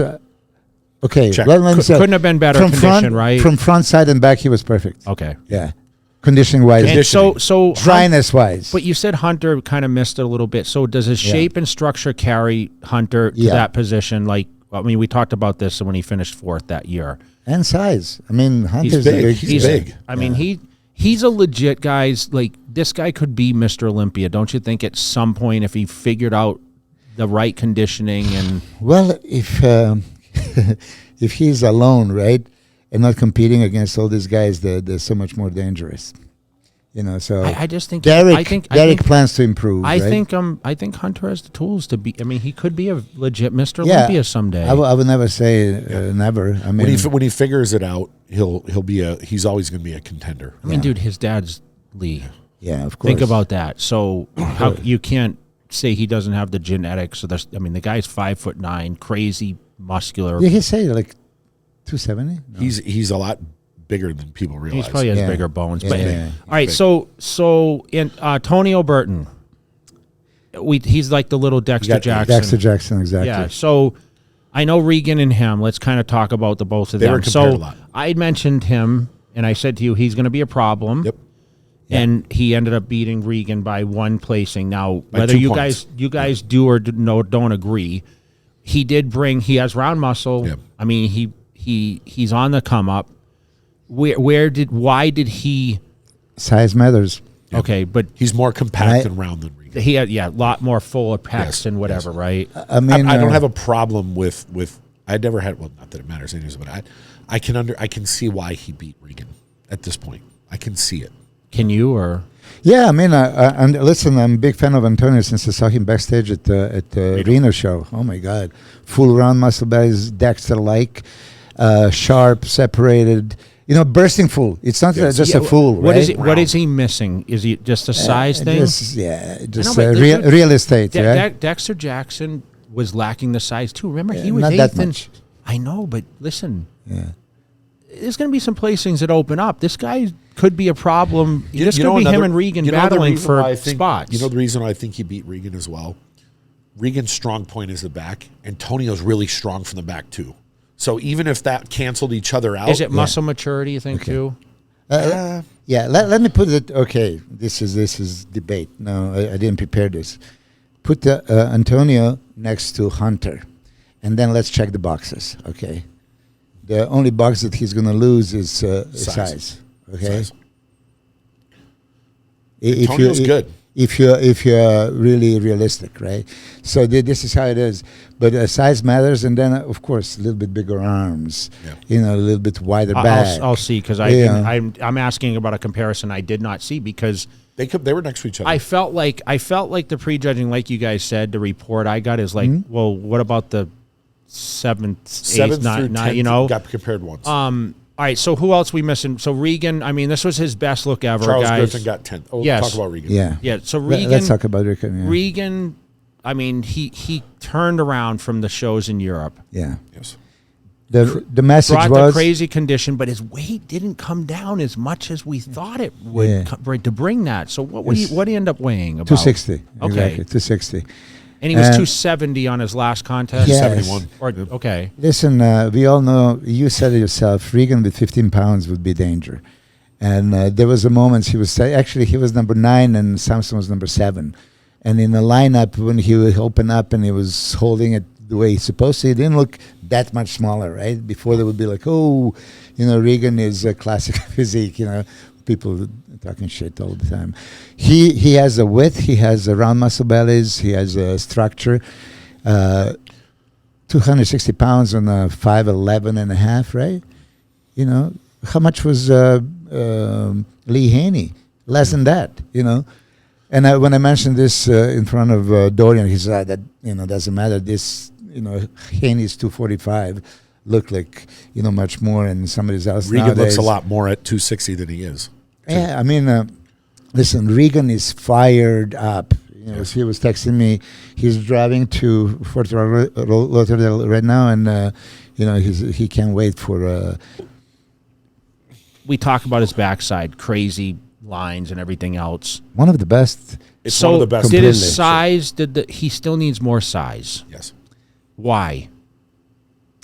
okay. Check. Let me say, Couldn't have been better from condition, front, right? From front, side, and back, he was perfect. Okay. Yeah. Conditioning wise, And so dryness wise. But you said Hunter kind of missed it a little bit. So does his shape and structure carry Hunter to Yeah. that position? Like, I mean, we talked about this when he finished 4th that year. And size. I mean, Hunter's big. a big. He's big. I mean, he's a legit guys. Like this guy could be Mr. Olympia, don't you think? At some point, if he figured out the right conditioning and Well, if if he's alone, right, and not competing against all these guys, they're so much more dangerous. So I just think Derek. I think plans to improve. I right? think Hunter has the tools to be. I mean, he could be a legit Mr. Yeah. Olympia someday. I would never say never. I mean, when he figures it out, he's always going to be a contender. I mean, dude, his dad's Lee. yeah, of course. Think about that. So how you can't say he doesn't have the genetics. So I mean, the guy's 5'9", crazy muscular. Did he say like 270? No. He's a lot bigger than people realize. He probably has Yeah. bigger bones. Yeah, But yeah. all right, big. so in Tonio Burton, he's like the little Dexter Jackson. Dexter Jackson, exactly. Yeah. So I know Regan and him. Let's kind of talk about the both of They them. were compared So a lot. I mentioned him, and I said to you, he's going to be a problem. Yep. And he ended up beating Regan by 1 placing. Now, By whether 2 you points. guys do or don't agree, he has round muscle. Yep. I mean, he's on the come up. Why did he? Size matters. Okay, but He's more compact and round than Regan. he had a lot more full of pecs Yes, and whatever, right? I mean, I don't have a problem with. I never had. Well, not that it matters anyways, but I can see why he beat Regan at this point. I can see it. Can you or? Yeah, I mean, and listen, I'm a big fan of Antonio since I saw him backstage at the Reno show. Oh my God, full round muscle bellies, Dexter-like, sharp, separated. Bursting full. It's not just a full. What right? is it? What is he missing? Is he just a size thing? Just but real estate. right? Dexter Jackson was lacking the size too. Remember, he was not 8th. that and- much. I know, but listen, Yeah. there's going to be some placings that open up. This guy could be a problem. This could be him another- and Regan you know the battling reason for why I think- spots. You know the reason why I think he beat Regan as well? Regan's strong point is the back. Antonio's really strong from the back too. So even if that canceled each other out, Is it muscle maturity, you think, too? Yeah, let me put it. Okay, this is debate. No, I didn't prepare this. Put Antonio next to Hunter, and then let's check the boxes. Okay, the only box that he's going to lose is size. Okay, Size. Antonio's good. If you're really realistic, right? So this is how it is. But size matters, and then of course a little bit bigger arms, a little bit wider back. I'll see because I'm asking about a comparison I did not see because they were next to each other. I felt like the prejudging, like you guys said, the report I got is like, well, what about the seventh, eighth, ninth? You know, got compared once. All right, so who else we missing? So Regan, I mean, this was his best look ever, Charles guys. Griffin got 10th. Oh, yes. Talk about Regan. Yeah. So Regan. Let's talk about Regan. Yeah. Regan, I mean, he turned around from the shows in Europe. Yeah. Yes. The message brought was the crazy condition, but his weight didn't come down as much as we thought it would to bring that. So what do you end up weighing? About 260. Okay. Exactly, 260. And he was 270 on his last contest. Yes. 71. Okay. Listen, we all know, you said it yourself, Regan with 15 pounds would be danger. And there was a moment he was number 9 and Samson was number 7. And in the lineup, when he would open up and he was holding it the way he's supposed to, he didn't look that much smaller, right? Before they would be like, Regan is a classic physique, people talking shit all the time. He has a width, he has a round muscle bellies, he has a structure. 260 pounds on a 5'11 and a half, right? How much was Lee Haney? Less than that, And when I mentioned this in front of Dorian, he said that, doesn't matter. This, Haney's 245 looked like, much more and somebody else. Regan nowadays looks a lot more at 260 than he is. Yeah, I mean, listen, Regan is fired up. He was texting me. He's driving to Fort Lauderdale right now, and he can't wait for. We talk about his backside, crazy lines and everything else. One of the best. It's one of the best. Did his size? He still needs more size? Yes. Why?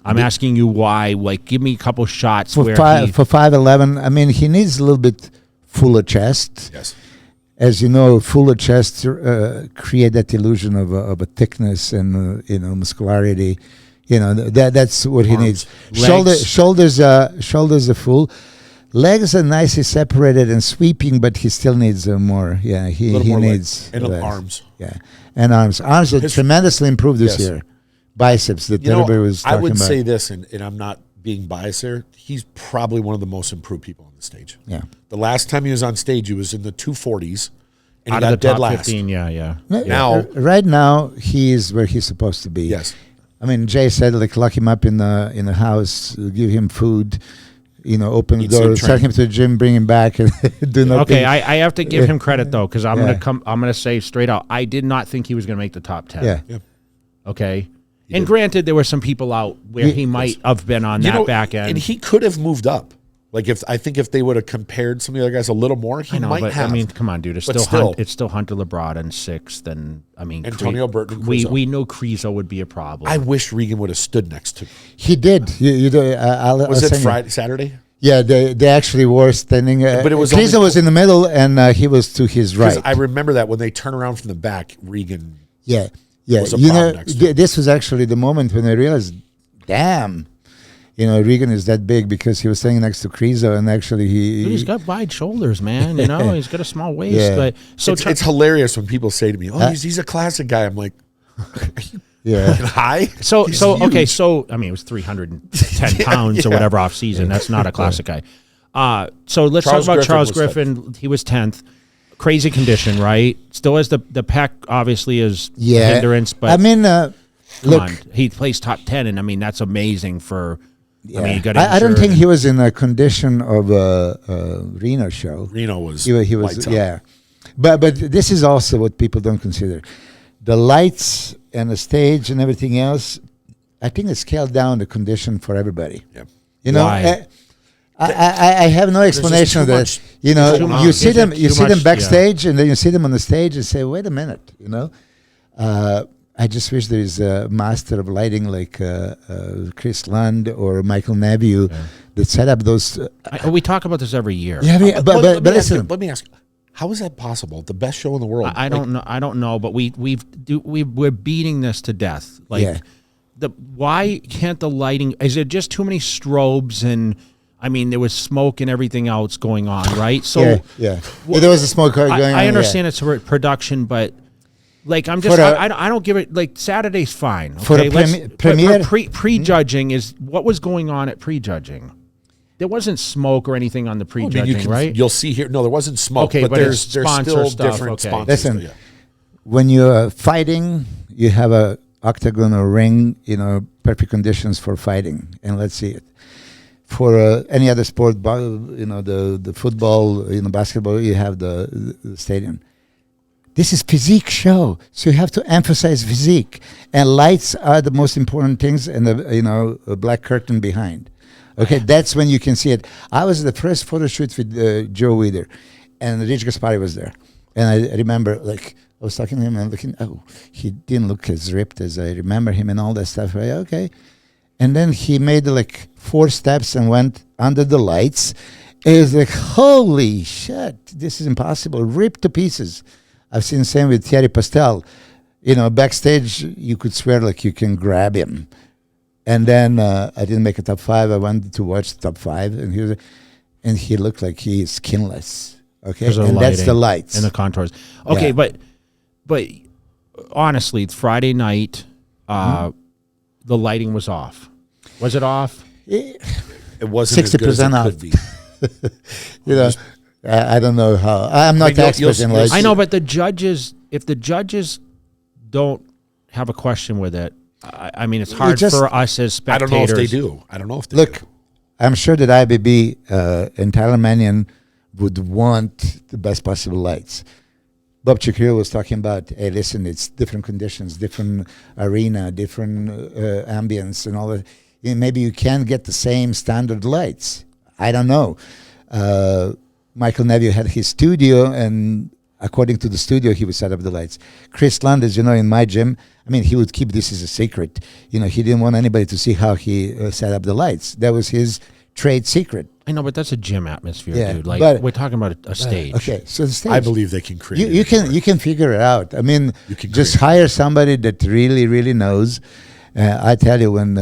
I'm asking you why. Like, give me a couple shots for 5'11". I mean, he needs a little bit fuller chest. Yes. As you know, fuller chest create that illusion of a thickness and muscularity. That's what he needs. Shoulders are full. Legs are nicely separated and sweeping, but he still needs more. Yeah, he needs and arms. Yeah, and arms. Arms are tremendously improved this year. Biceps that everybody was talking about. I would say this, and I'm not being biased there. He's probably one of the most improved people on the stage. Yeah. The last time he was on stage, he was in the 240s, and out he got of the dead top last. 15, yeah. Now, right now, he is where he's supposed to be. Yes. I mean, Jay said, lock him up in the house, give him food, open the door, send him to the gym, bring him back, and do nothing. Okay, I have to give him credit though, because I'm gonna say straight out, I did not think he was gonna make the top 10. Yeah. Okay. And granted, there were some people out where he might have been on that back end, and he could have moved up. Like if they would have compared some of the other guys a little more, he might have. I mean, come on, dude. It's still Hunter Labrada in 6th, and I mean Antonio Burton. We know Krizo would be a problem. I wish Regan would have stood next to him. He did. Was it Friday, Saturday? Yeah, they actually were standing. But it was Krizo was in the middle, and he was to his right. I remember that when they turn around from the back, Regan. Yeah. This was actually the moment when I realized, damn, Regan is that big because he was standing next to Krizo, and actually he's got wide shoulders, man. He's got a small waist. Yeah. But it's hilarious when people say to me, "Oh, he's a classic guy." I'm like, yeah. High. So okay. So I mean, it was 310 pounds or whatever off season. That's not a classic guy. So let's talk about Charles Griffin. He was 10th. Crazy condition, right? Still has the pec, obviously, is hindrance. But I mean, come on, he plays top 10, and I mean that's amazing for. Yeah. I mean, he got I don't think he was in a condition of a Reno show. Reno was. He was. Yeah, but this is also what people don't consider. The lights and the stage and everything else. I think it scaled down the condition for everybody. Yeah. Why? I have no explanation of that. You see them backstage, and then you see them on the stage and say, "Wait a minute," I just wish there is a master of lighting like Chris Lund or Michael Naviu that set up those. We talk about this every year. Yeah, but listen. Let me ask you, how is that possible? The best show in the world. I don't know. I don't know, but we're beating this to death. Like, why can't the lighting? Is it just too many strobes? And I mean, there was smoke and everything else going on, right? So there was a smoke car going on. I understand it's a production, but like I'm just I don't give it like Saturday's fine. Okay? For the premiere, prejudging is what was going on at prejudging. There wasn't smoke or anything on the prejudging, right? You'll see here. No, there wasn't smoke. Okay, but there's sponsor still stuff, different okay. sponsors. Listen, when you're fighting, you have a octagon or ring, perfect conditions for fighting, and let's see it. For any other sport, the football, basketball, you have the stadium. This is physique show, so you have to emphasize physique, and lights are the most important things, and a black curtain behind. Okay, that's when you can see it. I was at the first photo shoot with Joe Weider, and Rich Gaspari was there. And I remember, I was talking to him and looking, he didn't look as ripped as I remember him and all that stuff. Right? Okay. And then he made 4 steps and went under the lights. It was like, holy shit, this is impossible. Ripped to pieces. I've seen the same with Thierry Pastel. Backstage, you could swear you can grab him. And then I didn't make a top 5. I wanted to watch the top 5, and he looked like he is skinless. Okay, and that's the lights and the contours. Okay, but honestly, Friday night, the lighting was off. Was it off? It wasn't 60% off. Could be. I don't know how. I'm not the expert in lights. I know, but if the judges don't have a question with it. I mean, it's hard for us as spectators. I don't know if they do. Look, I'm sure that IBB and Tyler Mannion would want the best possible lights. Bob Chikriel was talking about, hey, listen, it's different conditions, different arena, different ambience and all that. Maybe you can't get the same standard lights. I don't know. Michael Naviu had his studio, and according to the studio, he would set up the lights. Chris Lund, as you know, in my gym, he would keep this as a secret. He didn't want anybody to see how he set up the lights. That was his trade secret. I know, but that's a gym atmosphere, dude. But we're talking about a stage. Okay, so the stage. I believe they can create. You can figure it out. You can just hire somebody that really, really knows. I tell you, when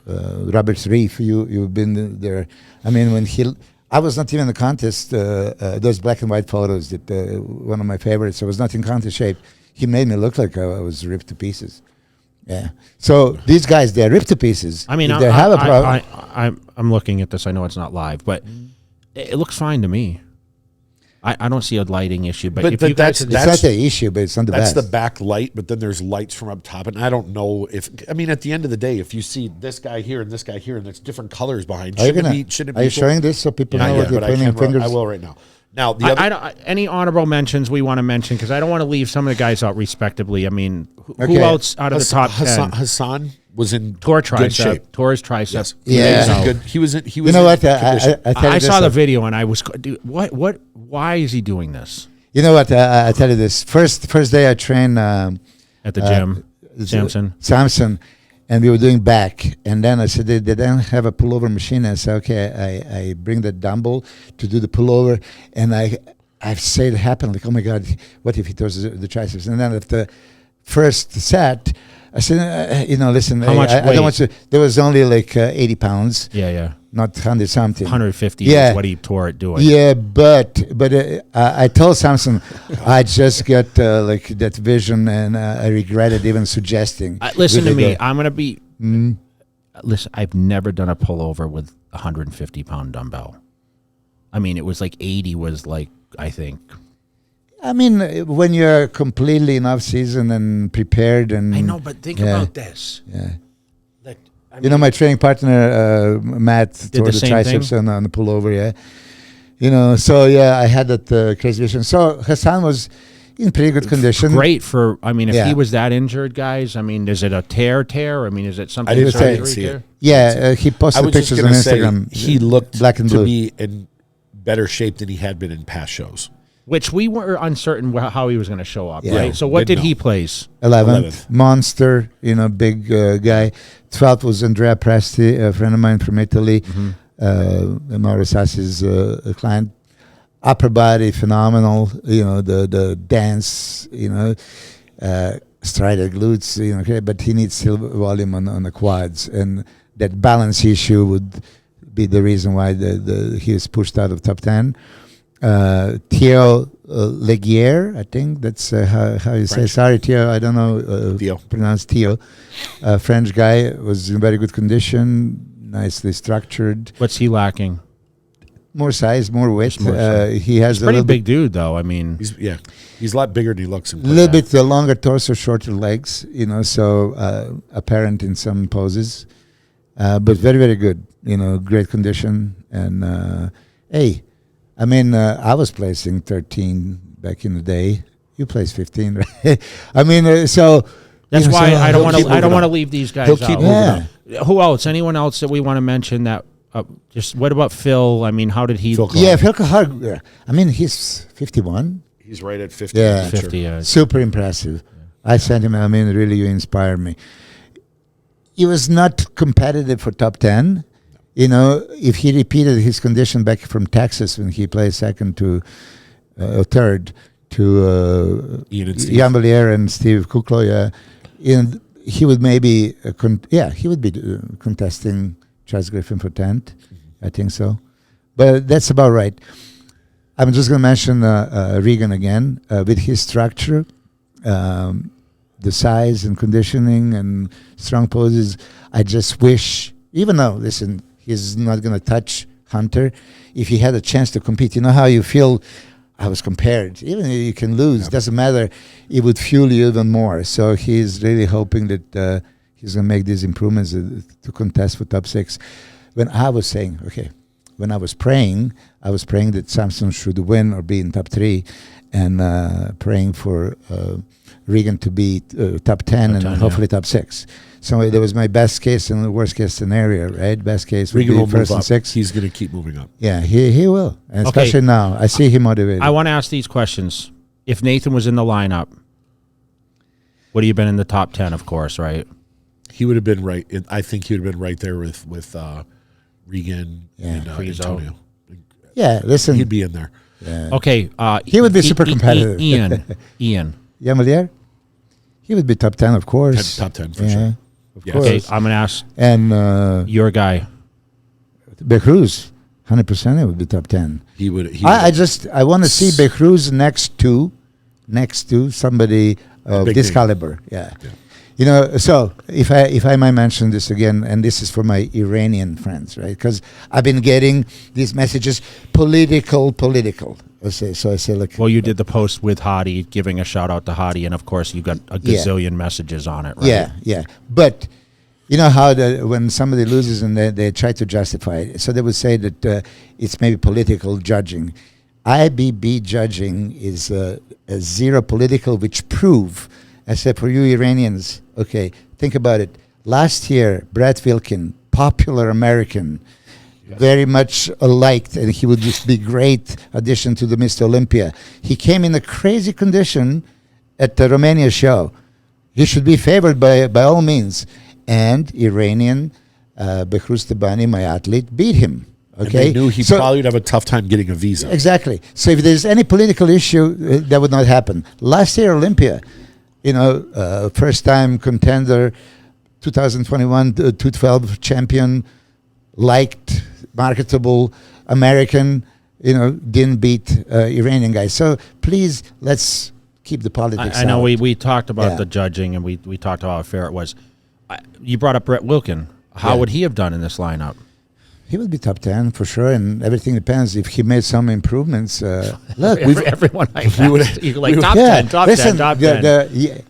Robert Reef, you've been there. When I was not even in the contest. Those black and white photos that one of my favorites. I was not in contest shape. He made me look like I was ripped to pieces. Yeah. So these guys, they're ripped to pieces. They have a problem. I'm looking at this. I know it's not live, but it looks fine to me. I don't see a lighting issue, but if that's not the issue, but it's not the best. That's the back light, but then there's lights from up top, and I don't know if. At the end of the day, if you see this guy here and this guy here, and there's different colors behind, shouldn't it be? Are you showing this so people know what you're pointing fingers? I will right now. Now, any honorable mentions we want to mention, because I don't want to leave some of the guys out respectably. Who else out of the top 10? Hassan was in Tor good shape. Tor's tricep. Yes. He was in you know what? I saw the video and I was, dude, what? Why is he doing this? You know what? I tell you this. First day I trained at the gym, Samson, and we were doing back. And then I said, they don't have a pullover machine. I said, okay, I bring the dumbbell to do the pullover. And I've said it happened, like, oh my God, what if he throws the triceps? And then at the first set, I said, listen, how much weight? I don't want to. There was only 80 pounds. Yeah. Not 100 something. 150 is what he tore it doing. Yeah, but I told Samson, I just got that vision, and I regretted even suggesting. Listen to me. I'm going to be. Listen, I've never done a pullover with a 150-pound dumbbell. It was 80 was I think. When you're completely in off season and prepared, and I know, but think about this. Yeah. My training partner Matt tore the triceps on the pullover. Yeah. I had that crazy vision. So Hassan was in pretty good condition. Great for. If he was that injured, guys. Is it a tear? Is it something? I didn't see it. Yeah, he posted pictures on Instagram. He looked black and blue. to be in better shape than he had been in past shows. which we were uncertain how he was going to show up, Yeah. right? So what did Didn't he know. place? 11th, monster, big guy. 12th was Andrea Presti, a friend of mine from Italy, Mauro Sassi's client. Upper body, phenomenal. The dance, strided glutes, okay, but he needs still volume on the quads, and that balance issue would be the reason why he was pushed out of top 10. Theo Legier, I think that's how you say. French. Sorry, Theo, I don't know. Theo. Pronounce Theo. French guy, was in very good condition, nicely structured. What's he lacking? More size, more weight. Just more size. He has He's a pretty little big dude, though. I mean, He's a lot bigger than he looks. A little bit longer torso, shorter legs, so apparent in some poses, but very, very good. Great condition. And hey, I mean, I was placing 13 back in the day. You placed 15, right? I mean, so that's why I don't he'll want keep to. I don't moving want to up. leave these guys He'll keep out. moving up. Who else? Anyone else that we want to mention that? Just what about Phil? I mean, how did he? Phil yeah, Phil Kahar, I mean, he's 51. He's right at 50. Yeah. 50. Super impressive. I sent him, I mean, really, you inspired me. He was not competitive for top 10. If he repeated his condition back from Texas when he played second to third to Ian and Steve. Jan Belier and Steve Cutler, he would maybe, he would be contesting Charles Griffin for 10th. I think so. But that's about right. I'm just going to mention Regan again. With his structure, the size and conditioning and strong poses, I just wish, even though, listen, he's not going to touch Hunter, if he had a chance to compete, you know how you feel, I was compared. Even if you can lose, doesn't matter, it would fuel you even more. So he's really hoping that he's going to make these improvements to contest for top 6. When I was saying, when I was praying that Samson should win or be in top 3, and praying for Regan to be top 10 and hopefully top 6. So that was my best case and the worst case scenario, right? Best case would Regan be will first move and up. 6. He's going to keep moving up. Yeah, he will. And especially now. I see him motivated. I want to ask these questions. If Nathan was in the lineup, would he have been in the top 10? Of course, right? He would have been right. I think he would have been right there with Regan and Antonio. Yeah, listen. He'd be in there. Yeah. Okay. He would be super competitive. Ian. Yamalier? He would be top 10, of course. Top 10 for sure. Of Yes. course. Okay, I'm going to ask And your guy. Behruz, 100% it would be top 10. He would. I want to see Behruz next to somebody of Big this name. caliber. Yeah. So if I might mention this again, and this is for my Iranian friends, right? Because I've been getting these messages, political. I say, look. Well, you did the post with Hadi, giving a shout out to Hadi, and of course you got a gazillion messages on it, right? Yeah. But you know how when somebody loses and they try to justify it, so they would say that it's maybe political judging. IBB judging is a zero political, which prove, I said, for you Iranians, okay, think about it. Last year, Brad Wilkin, popular American, very much liked, and he would just be great addition to the Mr. Olympia. He came in a crazy condition at the Romania show. He should be favored by all means. And Iranian Behruz Tabani, my athlete, beat him. Okay, And they knew he probably would have a tough time getting a visa. Exactly. So if there's any political issue, that would not happen. Last year, Olympia, first time contender, 2021 212 champion, liked, marketable American, didn't beat Iranian guys. So please, let's keep the politics I know out. we talked about the judging, and we talked about how fair it was. You brought up Brett Wilkin. How would he have done in this lineup? He would be top 10 for sure, and everything depends. If he made some improvements, look, Everyone like that. would- You're like we would- top 10, top 10, top 10.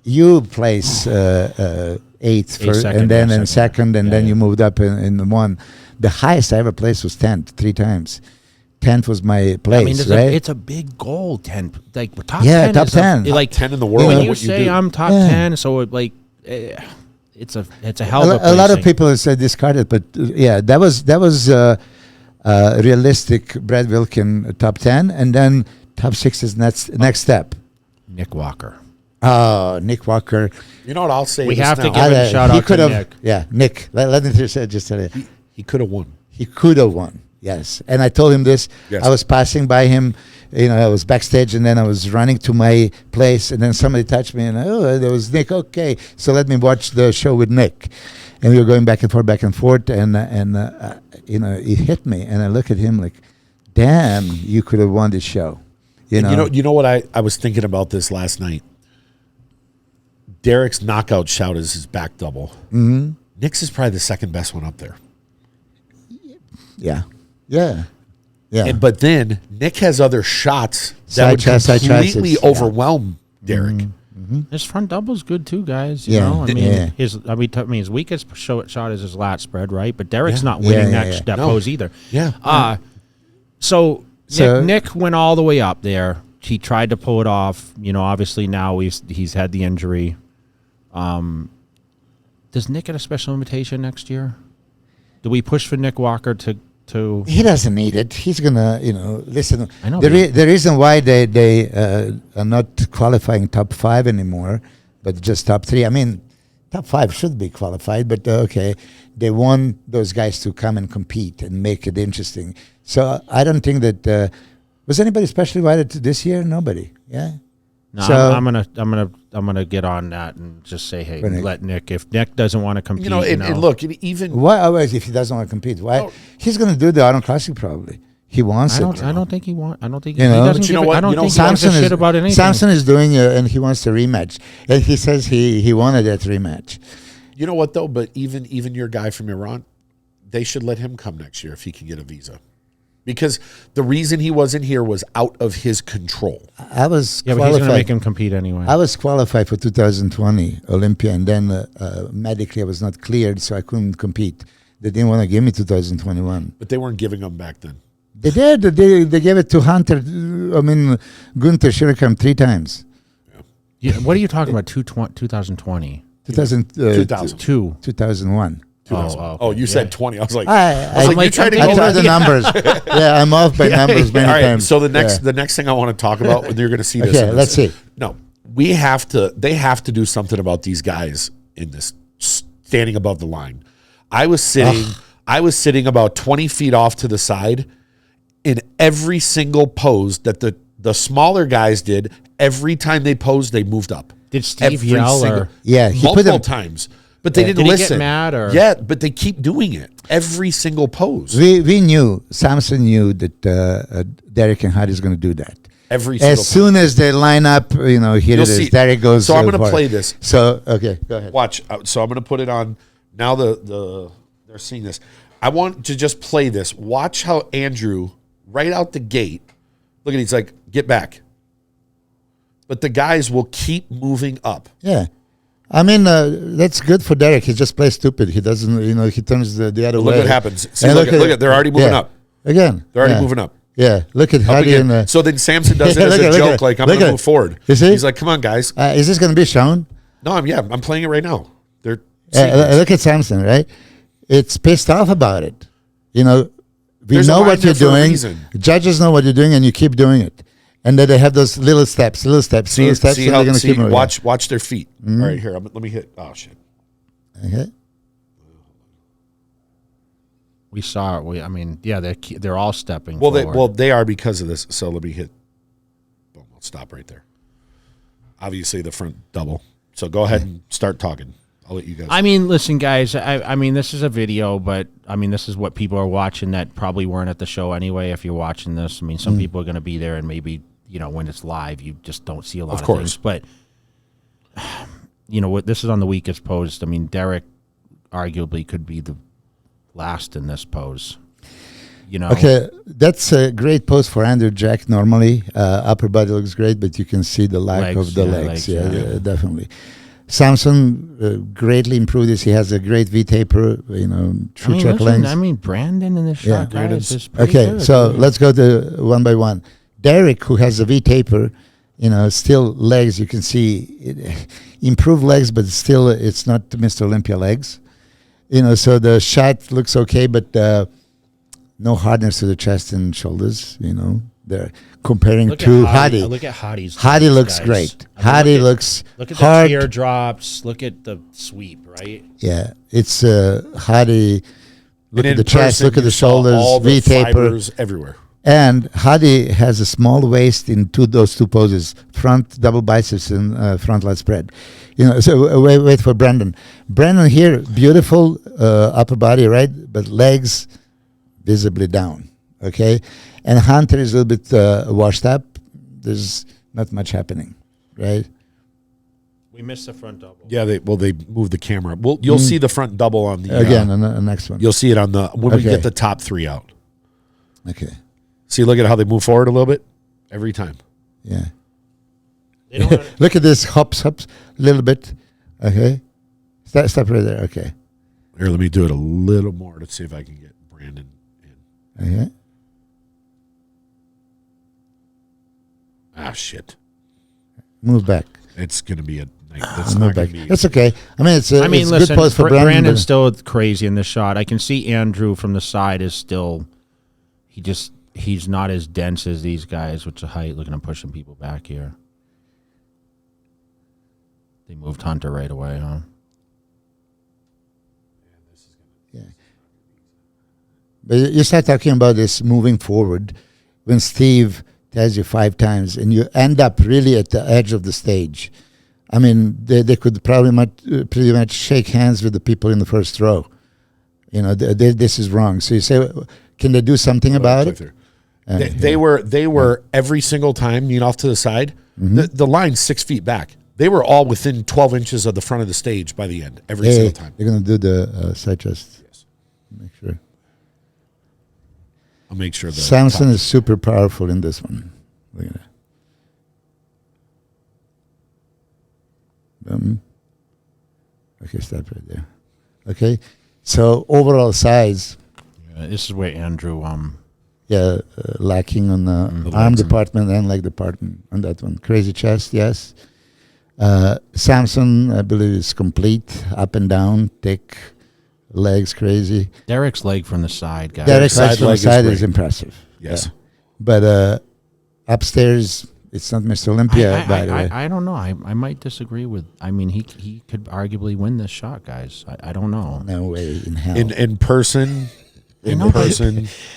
You place eighth, second, and then yeah, in second, and then you moved up in the one. The highest I ever placed was 10th, 3 times. 10th was my place, I mean, right? it's a big goal. 10, like top 10. Yeah, top is 10. Like 10 in the world. when at you what say do. I'm top 10, so it's a hell of A lot of placing. people have said discarded, but that was realistic Brad Wilkin top 10, and then top 6 is next step. Nick Walker. Oh, Nick Walker. You know what I'll say? We this have to now. give a shout he out could to have, Nick. yeah, Nick. Let me just tell you. He could have won. He could have won, yes. And I told him this. Yes. I was passing by him, I was backstage, and then I was running to my place, and then somebody touched me, and there was Nick. Okay, so let me watch the show with Nick. And we were going back and forth, and he hit me, and I look at him like, damn, you could have won this show. You know what I was thinking about this last night. Derek's knockout shout is his back double. Mm-hmm. Nick's is probably the second best one up there. Yeah. But then Nick has other shots that Side would chest, side completely chest, yeah. overwhelm Derek. Mm-hmm. His front double's good too, guys. Yeah. You know, I mean, Yeah. his weakest shot is his lat spread, right? But Derek's Yeah. not winning Yeah, that No. pose either. Yeah. So So- Nick went all the way up there. He tried to pull it off. Obviously now he's had the injury. Does Nick get a special invitation next year? Do we push for Nick Walker to? He doesn't need it. He's gonna, listen. I know, The reason why they are not qualifying top 5 anymore, but just top 3. I mean, top 5 should be qualified, but okay, they want those guys to come and compete and make it interesting. So I don't think that was anybody specially invited to this year. Nobody. Yeah. No, So- I'm gonna get on that and just say, hey, For Nick. let Nick. If Nick doesn't want to compete, And look, even Why otherwise if he doesn't want to compete? Why Oh. he's going to do the Arnold Classic probably. He wants I don't. it. I don't think he want. I don't think You he know? doesn't. But you give know a- what? I don't You know, think he gives a shit about anything. Samson is doing and he wants a rematch. And he says he wanted that rematch. you know what though. But even your guy from Iran, they should let him come next year if he can get a visa, because the reason he wasn't here was out of his control. I was Yeah, but he's gonna make qualified. him compete anyway. I was qualified for 2020 Olympia, and then medically I was not cleared, so I couldn't compete. They didn't want to give me 2021. But they weren't giving him back then. They did. They gave it to Hunter. Gunther Shirikam 3 times. Yeah, what are you talking about? 2020. 2000. 2001. Oh, you said 20. I was like, I you tried to I go tried back. the numbers. Yeah, I'm off by numbers many All right. times. So the next Yeah. thing I want to talk about, you're going to see this. Okay, in let's this. see. No, they have to do something about these guys in this standing above the line. I was sitting about 20 feet off to the side in every single pose that the smaller guys did. Every time they posed, they moved up. Did Steve Every yell single- or? Yeah, he put multiple them. times, but they didn't Did he get listen. mad or- Yeah, but they keep doing it every single pose. We knew, Samson knew that Derek and Hardy is going to do that. Every single As soon as they line up, here You'll it is. see. Derek goes. So I'm going to for it. play this. So okay, go ahead. Watch. So I'm going to put it on now. They're seeing this. I want to just play this. Watch how Andrew, right out the gate, look at. He's like, get back. But the guys will keep moving up. Yeah, I mean that's good for Derek. He just plays stupid. He doesn't. He turns the other Look way. what happens. See, And look at. They're already moving yeah. up. Again. They're already yeah. moving up. Yeah, look at Up Hardy again. and. So then Samson does it Yeah, as look a at- look joke, at- like I'm look going to at- move forward. You see? He's like, come on, guys. Is this going to be shown? No, I'm playing it right now. They're seeing this. Look at Samson, right? It's pissed off about it. We There's a know line what there you're for a doing. reason. Judges know what you're doing, and you keep doing it. And then they have those little steps, See and how they're going to keep moving. watch their feet. All right, here. Let me hit. Oh shit. Okay. We saw it. I mean, yeah, they're all stepping. Well, forward. they are because of this. So let me hit. Boom, I'll stop right there. Obviously, the front double. So go ahead and start talking. I'll let you guys. I mean, listen, guys. I mean, this is a video, but I mean, this is what people are watching that probably weren't at the show anyway. If you're watching this, I mean, some people are going to be there, and maybe when it's live, you just don't see a lot of course. things. But what this is on the weakest pose. I mean, Derek arguably could be the last in this pose. Okay, that's a great pose for Andrew Jack. Normally, upper body looks great, but you can see the lack Legs, of the yeah, legs. legs, Yeah, yeah. definitely. Samson greatly improved this. He has a great V taper. True check length. I mean, Brandon in this Yeah. shot, guys, is pretty Okay, good. so let's go to one by one. Derek, who has a V taper, still legs. You can see improved legs, but still it's not Mr. Olympia legs. So the shot looks okay, but no hardness to the chest and shoulders. They're comparing Look to at Hadi. Look at Hadi's. Hadi looks guys. great. I mean, Hadi looks Look at hard. the teardrops. Look at the sweep, right? Yeah, it's Hadi. Look And at the in chest. person, Look at you the saw shoulders. all the V-taper. fibers everywhere. And Hadi has a small waist in those two poses: front double biceps and front lat spread. So wait for Brandon. Brandon here, beautiful upper body, right? But legs visibly down. Okay, and Hunter is a little bit washed up. There's not much happening, right? We missed the front double. Yeah, they moved the camera. Well, you'll see the front double on the Again on the next one. You'll see it on when we Okay. get the top 3 out. Okay. See, look at how they move forward a little bit every time. Yeah. They don't wanna- Look at this hops a little bit. Okay. Stop right there. Okay. Here, let me do it a little more to see if I can get Brandon in. Okay. Ah, shit. Move back. It's gonna be a night. That's Move not gonna back. be. That's okay. I mean, it's a listen, good pose for Brandon. Brandon's but- still crazy in the shot. I can see Andrew from the side is still. He's not as dense as these guys, which is height. Look at him pushing people back here. They moved Hunter right away, huh? But you start talking about this moving forward when Steve tells you 5 times and you end up really at the edge of the stage. I mean, they could probably pretty much shake hands with the people in the first row. This is wrong. So you say, can they do something about it? They were every single time, off to the side. The line's 6 feet back. They were all within 12 inches of the front of the stage by the end, every single time. They're going to do the side chest. Yes. Make sure. I'll make sure that Samson is super powerful in this one. Look at that. Okay, stop right there. Okay, so overall size, Yeah, this is where Andrew. lacking on the arm department and leg department on that one. Crazy chest, yes. Samson, I believe, is complete, up and down, thick, legs crazy. Derek's leg from the side, guys. Derek's side leg from the leg is side is great. impressive. Yes. Yeah. But upstairs, it's not Mr. Olympia, by the way. I don't know. I might disagree with. I mean, he could arguably win this shot, guys. I don't know. No way in hell. In person,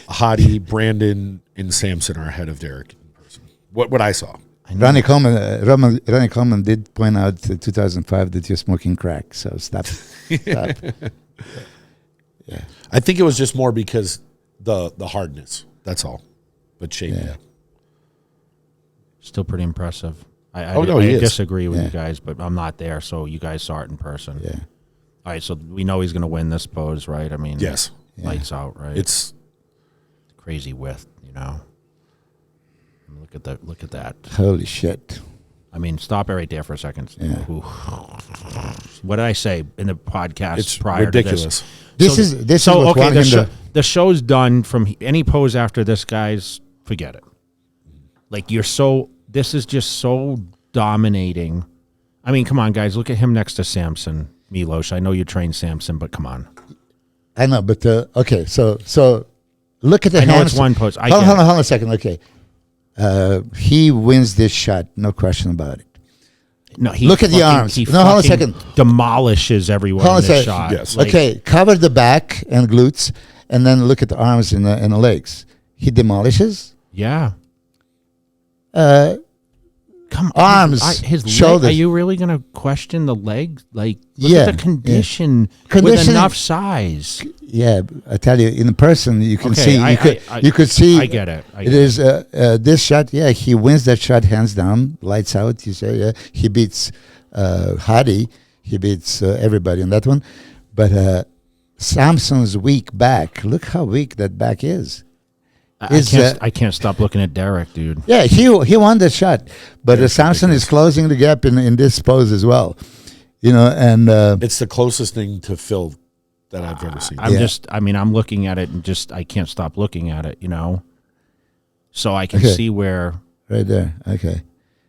Hadi, Brandon, and Samson are ahead of Derek in person. What I saw. Ronnie Coleman did point out in 2005 that you're smoking crack, so stop. Stop. Yeah. I think it was just more because the hardness. That's all. But shape. Yeah. Still pretty impressive. I he is. disagree with Yeah. you guys, but I'm not there, so you guys saw it in person. Yeah. All right, so we know he's going to win this pose, right? I mean, Yes. lights out, right? It's crazy width, Look at that. Holy shit. I mean, stop it right there for a second. Yeah. Ooh. What did I say in the podcast it's prior ridiculous. to This So- is so what okay, won him the show's done. From any pose after this, guys, forget it. Like this is just so dominating. I mean, come on, guys, look at him next to Samson, Milos. I know you trained Samson, but come on. I know, but okay, so look at the I know hands. it's one pose. Hold on a second. Okay, he wins this shot, no question about it. No, he Look at the arms. He No, hold on a fucking second. demolishes everyone Hold on in a this second. shot. Yes. Like, Okay, cover the back and glutes, and then look at the arms and the legs. He demolishes. Yeah. Come Arms, his leg, shoulders. are you really going to question the leg? Like, look Yeah, at the condition with Conditioning- enough size. Yeah, I tell you, in person, you can Okay, see. You could see. I get it. It is this shot. Yeah, he wins that shot hands down, lights out. You say, yeah, he beats Hadi. He beats everybody in that one. But Samson's weak back. Look how weak that back is. I can't stop looking at Derek, dude. Yeah, he won that shot, but Samson is closing the gap in this pose as well. And It's the closest thing to Phil that I've ever seen. I'm looking at it and I can't stop looking at it, So I can see where. right there. Okay,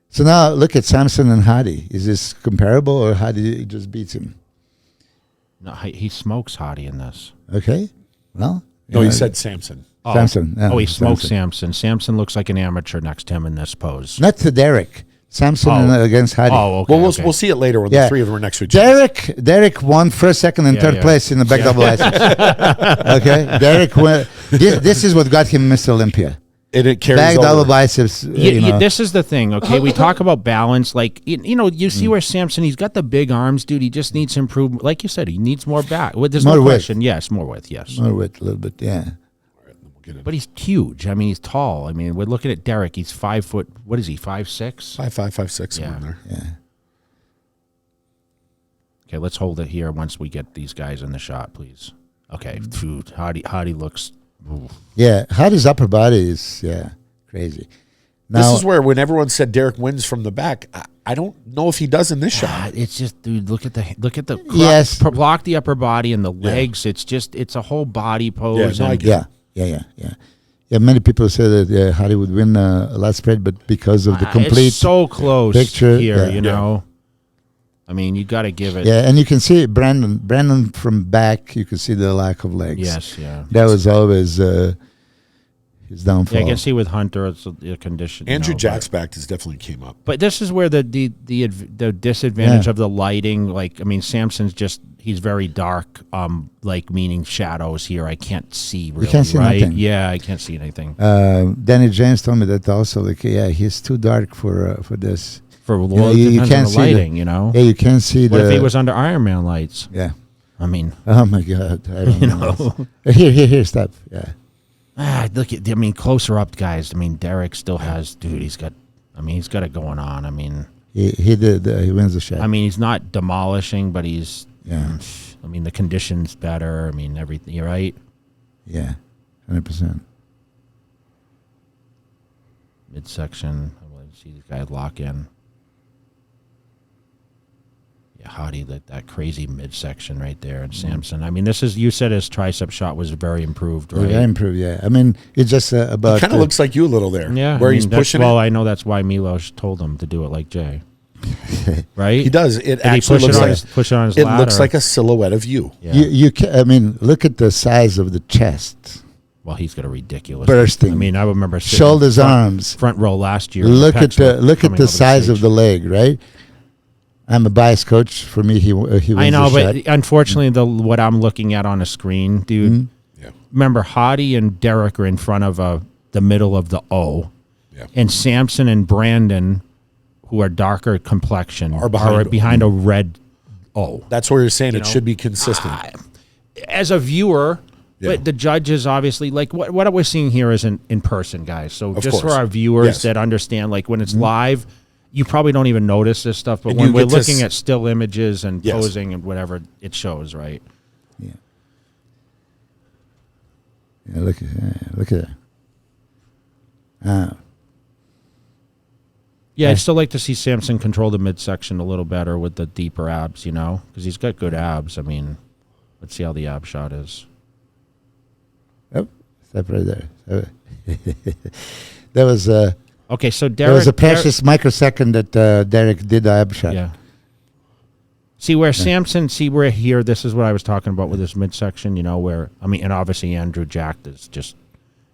so now look at Samson and Hadi. Is this comparable, or Hadi just beats him? No, he smokes Hadi in this. Okay, well, No, he said Samson. Oh, Samson. Yeah, he smoked Samson. Samson looks like an amateur next to him in this pose. Not to Derek. Samson against Hadi. Oh, okay. Well, okay. we'll see it later when the three of them are next to each other. Derek won first, second, and third place in the back double license. Okay, Derek won. This is what got him Mr. Olympia. And it carries Back over. double biceps. This is the thing, okay? We talk about balance. Like, you see where Samson, he's got the big arms, dude. He just needs to improve. Like you said, he needs more back. There's More no width. question. Yes, more width, yes. More width, a little bit, yeah. But he's huge. I mean, he's tall. I mean, we're looking at Derek. He's 5 foot. What is he, 5'6"? 5'5", 5'6", Yeah. in there. Yeah. Okay, let's hold it here once we get these guys in the shot, please. Okay, dude, Hadi looks... Ooh. Yeah, Hadi's upper body is, crazy. Now, This is where when everyone said Derek wins from the back, I don't know if he does in this shot. It's just, dude, look at the Yes. block the upper body and the legs. It's a whole body pose. Yeah, no, I and, get Yeah, many people say that Hadi would win a last spread, but because of the complete it's so close picture, here, yeah. you know. I mean, you got to give it. Yeah, and you can see Brandon from back. You can see the lack of legs. Yes, yeah. That was always his downfall. Yeah, I can see with Hunter, it's a condition. Andrew Jack's back has definitely came up. But this is where the disadvantage of the lighting, like, I mean, Samson's just, he's very dark, like, meaning shadows here. I can't see really, can't see right? nothing. Yeah, I can't see anything. Danny James told me that also. Like, he's too dark for this. For you depends can't on the see lighting, you know? Yeah, you can't see What the. if he was under Iron Man lights? Yeah. I mean, Oh my God! I don't you know. know. Here, stop. Yeah. Look at, I mean, closer up, guys. I mean, Derek still has, dude, he's got it going on. I mean, He wins the shot. I mean, he's not demolishing, but he's, Yeah. I mean, the condition's better. I mean, everything, you're right. Yeah, 100%. Midsection. I want to see these guys lock in. Yeah, Hadi, that crazy midsection right there. And Samson. I mean, this is, you said his tricep shot was very improved, right? Yeah, improve. Yeah, I mean, it's just about. Kind of looks like you a little there. Yeah. Where I he's mean, that's- pushing Well, it. I know that's why Milos told him to do it like Jay. Right? He does. It Did he actually push looks like push it on his it lat, looks or- like a silhouette of you. Yeah. You can, I mean, look at the size of the chest, Well, he's got a ridiculous bursting. I mean, I remember sitting shoulders, front, arms. front row last year. Look at pecs were the coming over size of stage. the leg, right? I'm a biased coach. For me, he wins I know, the but shot. unfortunately, what I'm looking at on a screen, dude. Mm-hmm. Yeah. Remember, Hadi and Derek are in front of the middle of the O, Yeah. and Samson and Brandon, who are darker complexion, Are behind behind a red O. That's where you're saying it know, should be consistent. As a viewer, Yeah. but the judges obviously, like, what we're seeing here is in person, guys. So Of just for course. our viewers Yes. that understand, like, when it's live, you probably don't even notice this stuff, but And when you we're get to looking at still images and Yes. posing and whatever, it shows, right? Yeah, look at that. Yeah, I'd still like to see Samson control the midsection a little better with the deeper abs, you know, because he's got good abs. I mean, let's see how the ab shot is. Oh, step right there. That was Okay, so there Derek. was a precious microsecond that Derek did the ab shot. Yeah. See where Samson, where here, this is what I was talking about with his midsection, you know, where, I mean, and obviously Andrew Jack is just,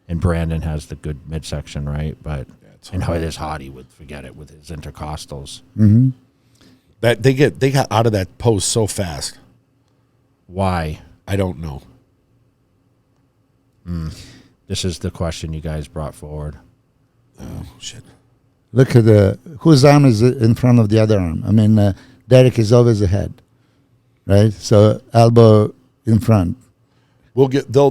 and Brandon has the good midsection, right? But, and how it is Hadi would forget it with his intercostals. Mm-hmm. That they got out of that pose so fast. Why? I don't know. This is the question you guys brought forward. Oh shit. Look at whose arm is in front of the other arm. I mean, Derek is always ahead, right? So elbow in front. They'll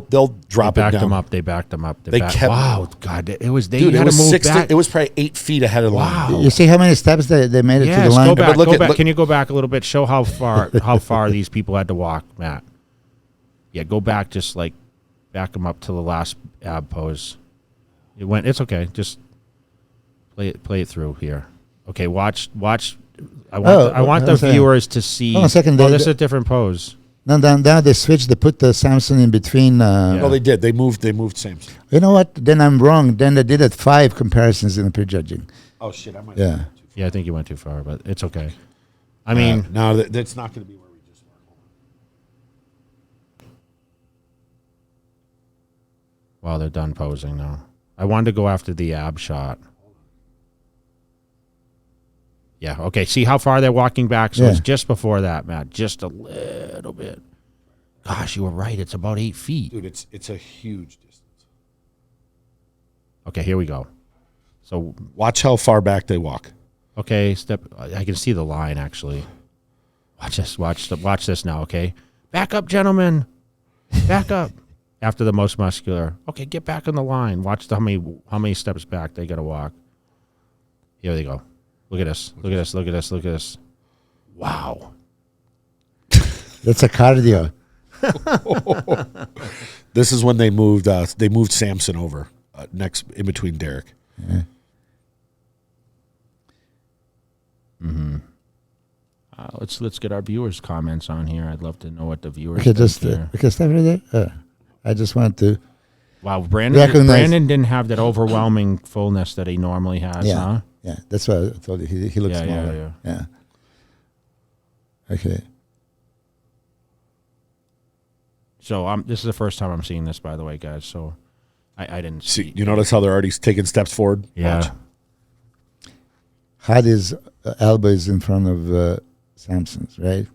drop They it backed down. him up. They backed him up. They kept- wow, God, it was, they Dude, had it was to move 60. back. It was probably 8 feet ahead of the line. Wow. You see how many steps they made it to Yes, the line? go back. But look Go at- back. look- Can you go back a little bit? Show how far these people had to walk, Matt. Yeah, go back. Just like back them up to the last ab pose. It went. It's okay. Just play it through here. Okay, watch. I want the okay. viewers to see. Hold on a second, Oh, they- this is a different pose. Now they switched. They put the Samson in between. No, they did. They moved Samson. You know what? Then I'm wrong. Then they did it 5 comparisons in the prejudging. Oh shit! I might. Yeah. Yeah, I think you went too far, but it's okay. I mean, no, that's not going to be where we just were. Well, they're done posing now. I wanted to go after the ab shot. Yeah, okay. See how far they're walking back? So Yeah. it's just before that, Matt. Just a little bit. Gosh, you were right. It's about 8 feet. Dude, it's a huge distance. Okay, here we go. So, Watch how far back they walk. okay, I can see the line, actually. Watch this. Watch this now, okay? Back up, gentlemen. Back up. After the most muscular. Okay, get back on the line. Watch how many steps back they got to walk. Here they go. Look at this. Look at this. Look at this. Look at this. Wow. That's a cardio. This is when they moved Samson over next in between Derek. Yeah. Let's get our viewers' comments on here. I'd love to know what the viewers Okay, think here. okay, stop right there. I just want to. Wow, Brandon didn't have that overwhelming fullness that he normally has, Yeah. huh? Yeah, that's why I told you he looks Yeah, yeah, smaller. Yeah. Okay. So this is the first time I'm seeing this, by the way, guys. So I didn't See, you notice how they're already taking steps forward? Yeah. Watch. Had his elbows in front of Samson's, right?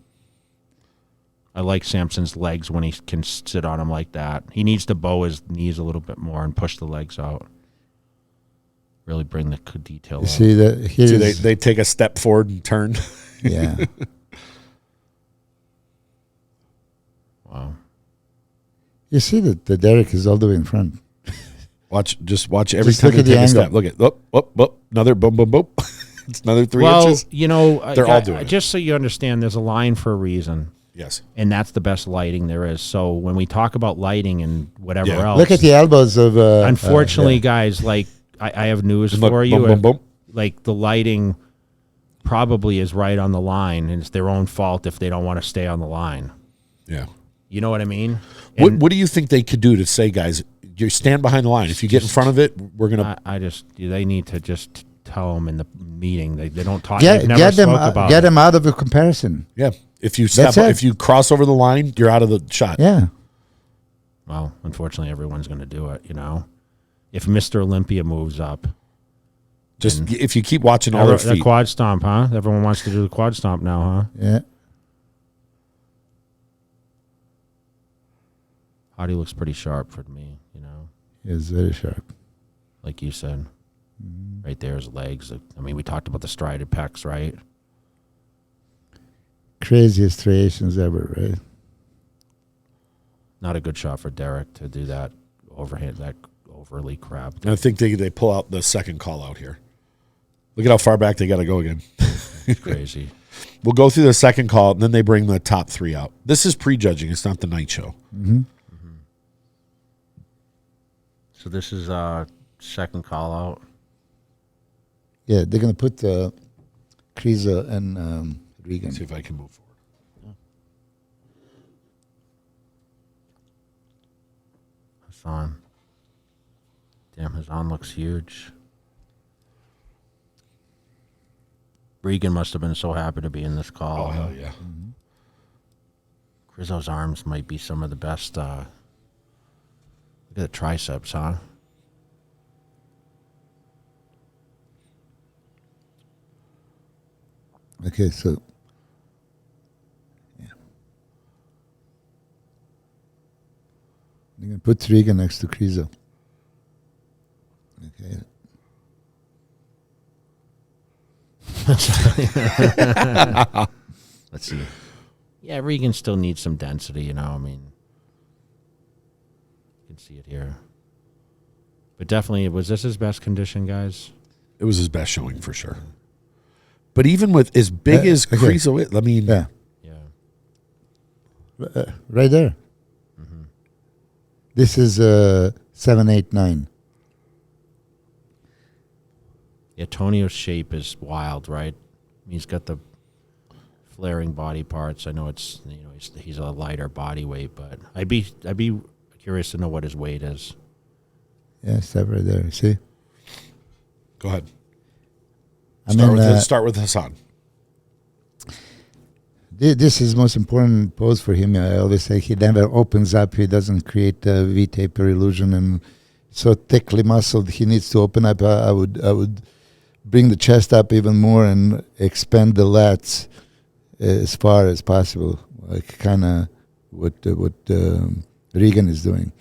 I like Samson's legs when he can sit on them like that. He needs to bow his knees a little bit more and push the legs out. Really bring the detail You out. see that here See, is- they take a step forward and turn. yeah. Wow. You see that the Derek is all the way in front. Watch every Just time look they at the take a angle. step. Look at another boom, boom, boom. It's another 3 Well, inches. you know, They're all doing it. just so you understand, there's a line for a reason. Yes. And that's the best lighting there is. So when we talk about lighting and whatever Yeah. else, Look at the elbows of. unfortunately, yeah. guys, like I have news And look, for you. boom, boom, boom. Like the lighting probably is right on the line, and it's their own fault if they don't want to stay on the line. Yeah. You know what I mean? What do you think they could do to say, guys, you stand behind the line. If you get in front of it, we're gonna. They need to just tell them in the meeting. They don't talk. Get, they've never get them spoke about get it. them out of the comparison. Yeah. If you That's it. if you cross over the line, you're out of the shot. Yeah. Well, unfortunately, everyone's going to do it. You know, if Mr. Olympia moves up, Just if you keep watching all their the feet. quad stomp, huh? Everyone wants to do the quad stomp now, huh? Yeah. Hottie looks pretty sharp for me. You know, It's very sharp. like you said, right there's legs. I mean, we talked about the strided pecs, right? Craziest striations ever, right? Not a good shot for Derek to do that overhand, that overly crap. And I think they pull out the second call out here. Look at how far back they got to go again. It's crazy. We'll go through the second call, and then they bring the top 3 out. This is prejudging. It's not the night show. So this is second call out. Yeah, they're gonna put Kriza and Regan. Let's see if I can move forward. Hassan. Damn, Hassan looks huge. Regan must have been so happy to be in this call. Oh, hell yeah. Rizzo's arms might be some of the best. Look at the triceps, huh? Okay, so yeah, they're gonna put Regan next to Kriza. Okay. Let's see. Yeah, Regan still needs some density, you know. I mean, you can see it here. But definitely, was this his best condition, guys? It was his best showing for sure. But even with as big as okay. Kriza is, I mean, Yeah, Yeah. right there. This is 7, 8, 9. Yeah, Tonio's shape is wild, right? He's got the flaring body parts. I know it's he's a lighter body weight, but I'd be curious to know what his weight is. Yeah, step right there. See, go ahead. I mean, Start with Hassan. this is most important pose for him. I always say he never opens up. He doesn't create a V-taper illusion, and so thickly muscled. He needs to open up. I would bring the chest up even more and expand the lats as far as possible, like kind of what Regan is doing.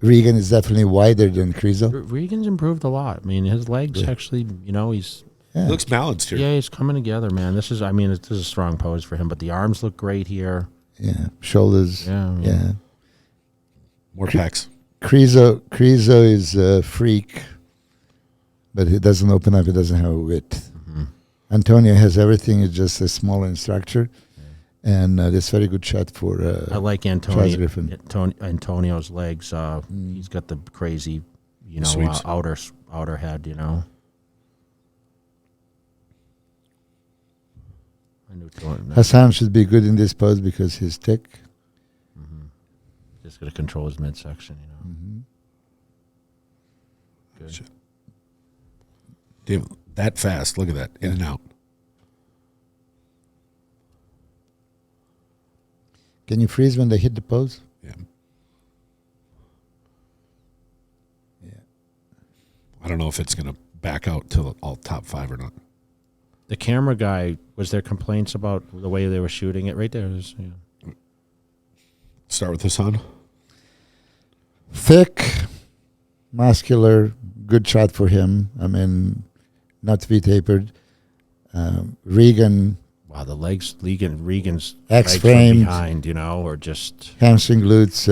Regan is definitely wider than Krizo. Regan's improved a lot. I mean, his legs actually, he's He looks balanced here. yeah, he's coming together, man. This is a strong pose for him, but the arms look great here. Yeah, shoulders. Yeah. More pecs. Krizo is a freak, but he doesn't open up. He doesn't have a width. Mm-hmm. Antonio has everything. It's just a smaller in structure, and this very good shot for. I like Charles Griffin. Antonio's legs. He's got the crazy, outer head. I knew Hassan should be good in this pose because he's thick. Just got to control his midsection. Good. Shit. Damn, that fast. Look at that. In and out. Can you freeze when they hit the pose? Yeah. Yeah. I don't know if it's going to back out to all top 5 or not. The camera guy, was there complaints about the way they were shooting it? Right there. Start with Hassan. Thick, muscular, good shot for him. I mean, not to be tapered. Regan. Wow, the legs, Regan's X-framed. legs behind, or just Hamstring glutes,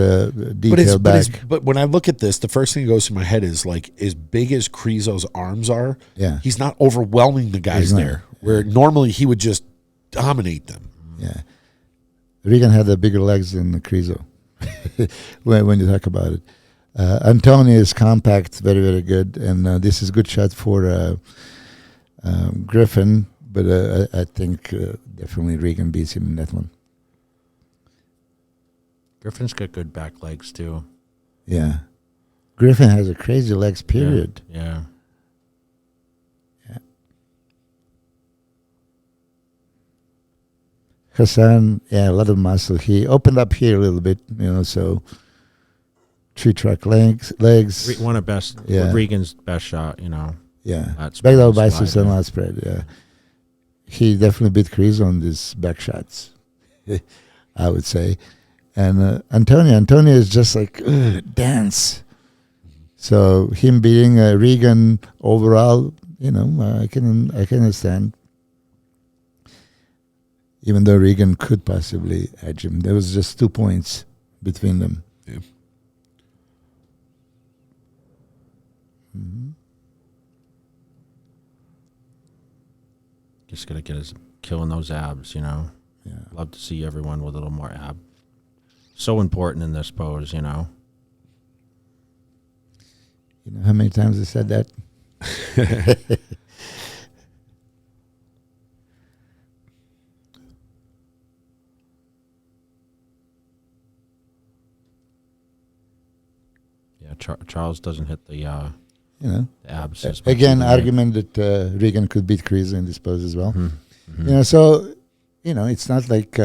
detailed back. But when I look at this, the first thing that goes through my head is like, as big as Krizo's arms are, he's not overwhelming the guys there. Where normally he would just dominate them. Yeah, Regan had the bigger legs than Krizo. when you talk about it, Antonio is compact, very very good, and this is good shot for Griffin. But I think definitely Regan beats him in that one. Griffin's got good back legs too. Yeah. Griffin has a crazy legs, period. Yeah. Hassan, a lot of muscle. He opened up here a little bit, so tree track legs. One of best, Regan's best shot, Yeah. That's Back double biceps and lat spread, yeah. He definitely beat Chris on these back shots, I would say. And Antonio is just like, dance. So him beating Regan overall, I can understand. Even though Regan could possibly edge him. There was just 2 points between them. Yeah. Mm-hmm. Just got to get us killing those abs, Yeah. Love to see everyone with a little more ab. So important in this pose, You know how many times I said that? Yeah, Charles doesn't hit the the abs. as much Again, as argument that Regan could beat Chris in this pose as well. Mm-hmm. So, it's not like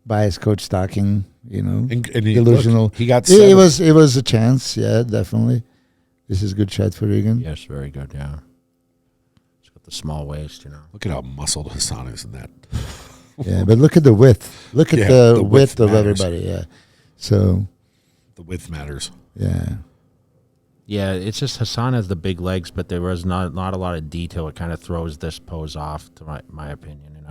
bias coach talking, And delusional. Look, he got it was a chance, yeah, definitely. This is a good shot for Regan. Yes, very good, yeah. He's got the small waist, Look at how muscled Hassan is in that. Yeah, but look at the width. Look at the width of matters. everybody, yeah. So, The width matters. yeah. Yeah, it's just Hassan has the big legs, but there was not a lot of detail. It kind of throws this pose off, to my opinion,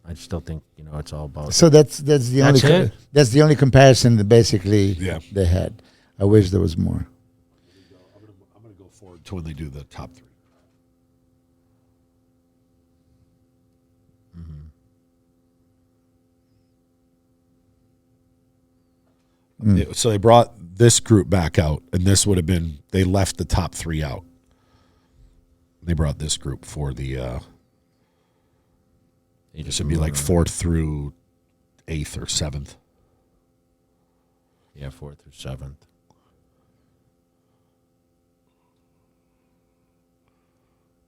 I still think, it's all about... So that's the only it? That's the only comparison that basically Yeah. they had. I wish there was more. I'm going to go forward to when they do the top 3. So they brought this group back out, and this would have been, they left the top 3 out. They brought this group for the, this would be like 4th through 8th or 7th. Yeah, 4th through 7th.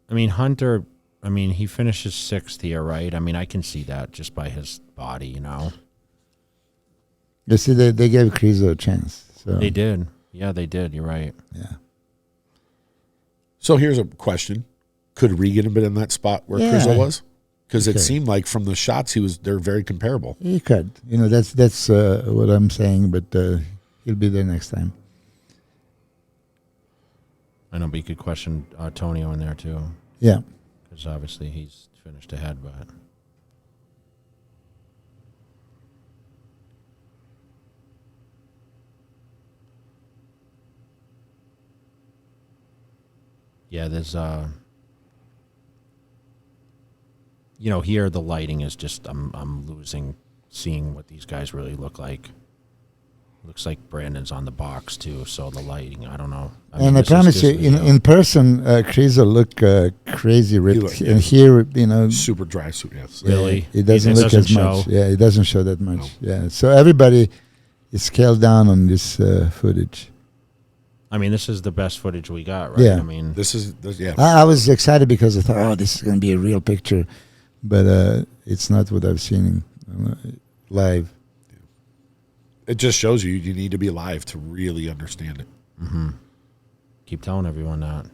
I mean, Hunter, he finishes 6th here, right? I can see that just by his body, You see, they gave Krizo a chance. So They did. Yeah, they did. You're right. yeah. So here's a question: could Regan have been in that spot where Yeah. Krizo was? Because it Okay. seemed like from the shots they're very comparable. He could. That's what I'm saying, but he'll be there next time. I know, but you could question Tonio in there too, Yeah. because obviously he's finished ahead. But yeah, there's here the lighting is just I'm losing seeing what these guys really look like. Looks like Brandon's on the box too, so the lighting, I don't know. And I promise you, in person, Krizo look crazy ripped, and here, Super dry suit, yes. Really? it doesn't look as much. show. Yeah, it doesn't show that much. Yeah, so everybody is scaled down on this footage. I mean, this is the best footage we got, right? Yeah. I mean, Yeah. I was excited because I thought, oh, this is going to be a real picture, but it's not what I've seen live. It just shows you need to be live to really understand it. keep telling everyone that.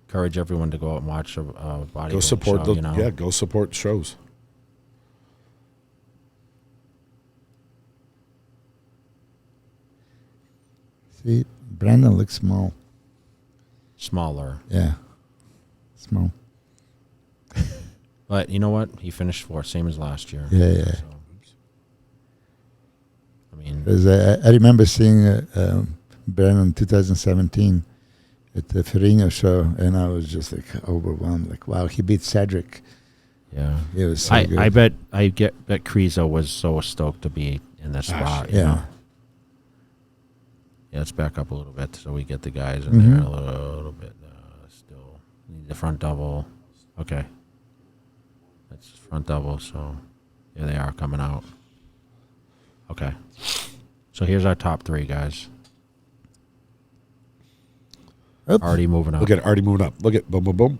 Encourage everyone to go out and watch a bodybuilding Go support show, you know? go support shows. See, Brandon looks small. Smaller. Yeah, small. But you know what? He finished fourth, same as last year. Yeah. So, I mean, Because I remember seeing Brandon in 2017 at the Ferrigno show, and I was just like overwhelmed. Like, wow, he beat Cedric. yeah. It was so good. I bet Krizo was so stoked to be in this spot. You yeah. know? Yeah, let's back up a little bit so we get the guys in there a little bit. Still need the front double. Okay. That's front double, so yeah, they are coming out. Okay. So here's our top three guys. Oop. Already moving up. Look at it, already moving up. Look at boom, boom, boom.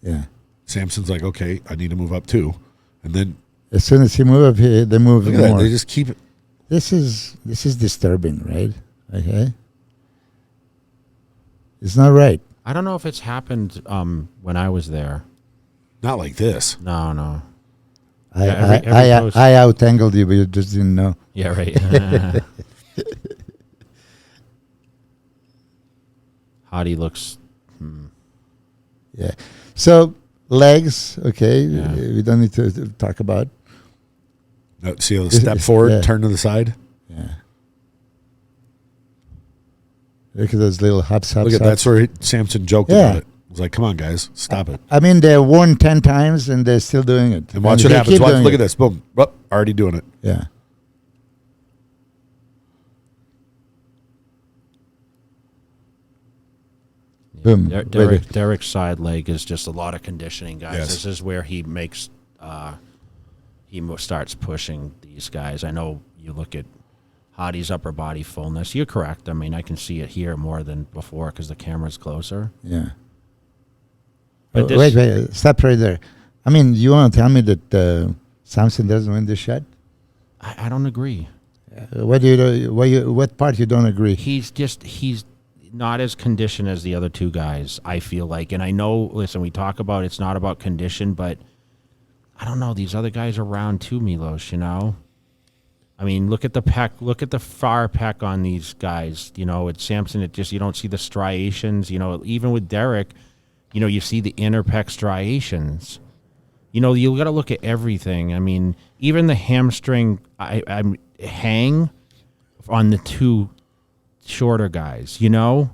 Yeah. Samson's like, okay, I need to move up too. And then As soon as he move up here, they move look at that. more. They just keep it. This is disturbing, right? Okay. It's not right. I don't know if it's happened when I was there. Not like this. No. I Yeah, every post- I out-angled you, but you just didn't know. Yeah, right. Hottie looks. Yeah. So legs, okay. Yeah. We don't need to talk about. No, see how the step forward, yeah. turn to the side. Yeah. Look at those little hops. Look at that's where Samson joked Yeah. about it. He was like, come on, guys, stop it. I mean, they're worn 10 times and they're still doing it. And watch they what happens. keep Watch, doing look it. at this. Boom. Oh, already doing it. Yeah. Boom. Derek's side leg is just a lot of conditioning, guys. Yes. This is where he makes starts pushing these guys. I know you look at Hottie's upper body fullness. You're correct. I mean, I can see it here more than before because the camera's closer. Yeah. But this- wait. Stop right there. I mean, you want to tell me that Samson doesn't win this shot? I don't agree. What part you don't agree? He's not as conditioned as the other two guys, I feel like. And I know, listen, we talk about it's not about condition, but I don't know. These other guys are round too, Milos, you know? I mean, look at the pec. Look at the far pec on these guys. You know, it's Samson. You don't see the striations. You know, even with Derek, you know, you see the inner pec striations. You know, you got to look at everything. I mean, even the hamstring I'm hang on the two shorter guys, you know?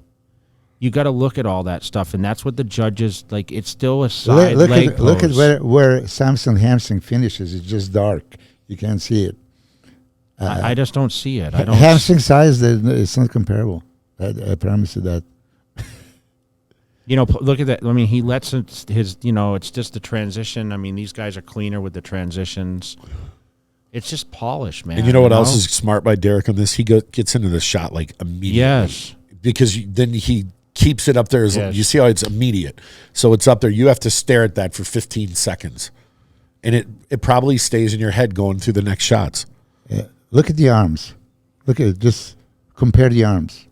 You got to look at all that stuff, and that's what the judges, like, it's still a side leg pose. Look at where Samson hamstring finishes. It's just dark. You can't see it. I just don't see it. I don't. Hamstring size, it's not comparable. I promise you that. You know, look at that. I mean, he lets his, you know, it's just the transition. I mean, these guys are cleaner with the transitions. It's just polish, man. And you know what else is smart by Derek on this? He gets into the shot like immediately. Yes. Because then he keeps it up there. Yes. You see how it's immediate. So it's up there. You have to stare at that for 15 seconds. And it probably stays in your head going through the next shots. Yeah. Look at the arms. Look at it. Just compare the arms.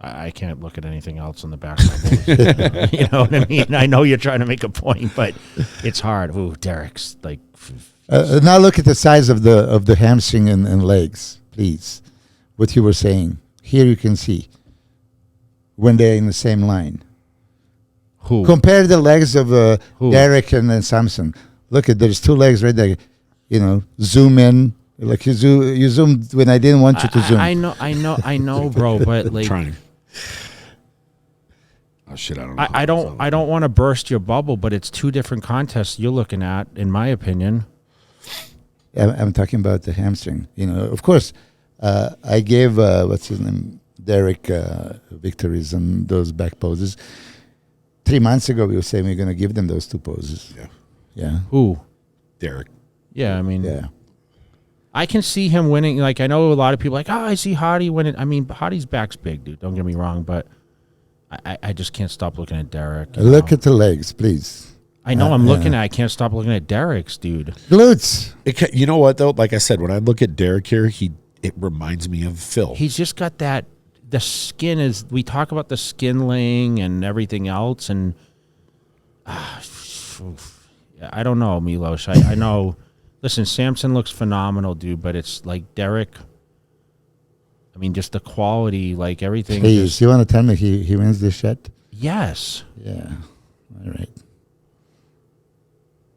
I can't look at anything else on the back. You know what I mean? I know you're trying to make a point, but it's hard. Ooh, Derek's like. Now look at the size of the hamstring and legs, please. What you were saying. Here you can see when they're in the same line. Who? Compare the legs of Derek and Samson. Look at there's two legs right there. You know, zoom in. Like you zoomed when I didn't want you to zoom. I know, bro. But like, Trying. Oh shit! I don't know. I don't want to burst your bubble, but it's two different contests you're looking at, in my opinion. I'm talking about the hamstring. You know, of course, I gave what's his name, Derek, victories on those back poses. 3 months ago, we were saying we're going to give them those two poses. Yeah. Yeah. Who? Derek. Yeah, I mean, Yeah. I can see him winning. Like, I know a lot of people like, I see Hottie winning. I mean, Hottie's back's big, dude. Don't get me wrong, but I just can't stop looking at Derek. Look at the legs, please. I know I'm looking at. I can't stop looking at Derek's, dude. Glutes. You know what though? Like I said, when I look at Derek here, it reminds me of Phil. He's just got that. The skin is. We talk about the skin laying and everything else, and I don't know, Milos. I know. Listen, Samson looks phenomenal, dude, but it's like Derek. I mean, just the quality, like everything. Please, you want to tell me he wins this shot? Yes. Yeah. All right.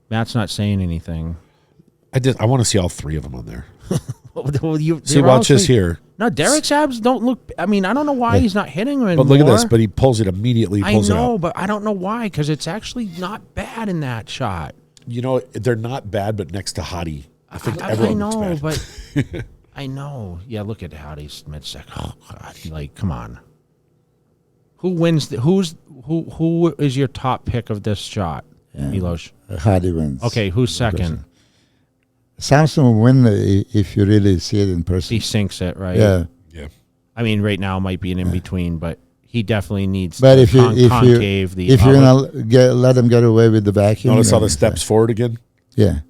Matt's not saying anything. I want to see all three of them on there. Well, See, watch this here. No, Derek's abs don't look. I mean, I don't know why he's not hitting them anymore. But look at this. But he pulls it immediately. I Pulls know, it up. but I don't know why, because it's actually not bad in that shot. You know, they're not bad, but next to Hottie, I think I everyone know, looks bad. but I know. Yeah, look at Hottie's midsec. Oh God, like, come on. Who wins? Who is your top pick of this shot, Milos? Hottie wins. Okay, who's second? Samson will win if you really see it in person. He sinks it, right? Yeah. Yeah. I mean, right now might be an in between, but he definitely needs. But the if you're gonna let him get away with the vacuum, Notice all the steps forward again. Yeah.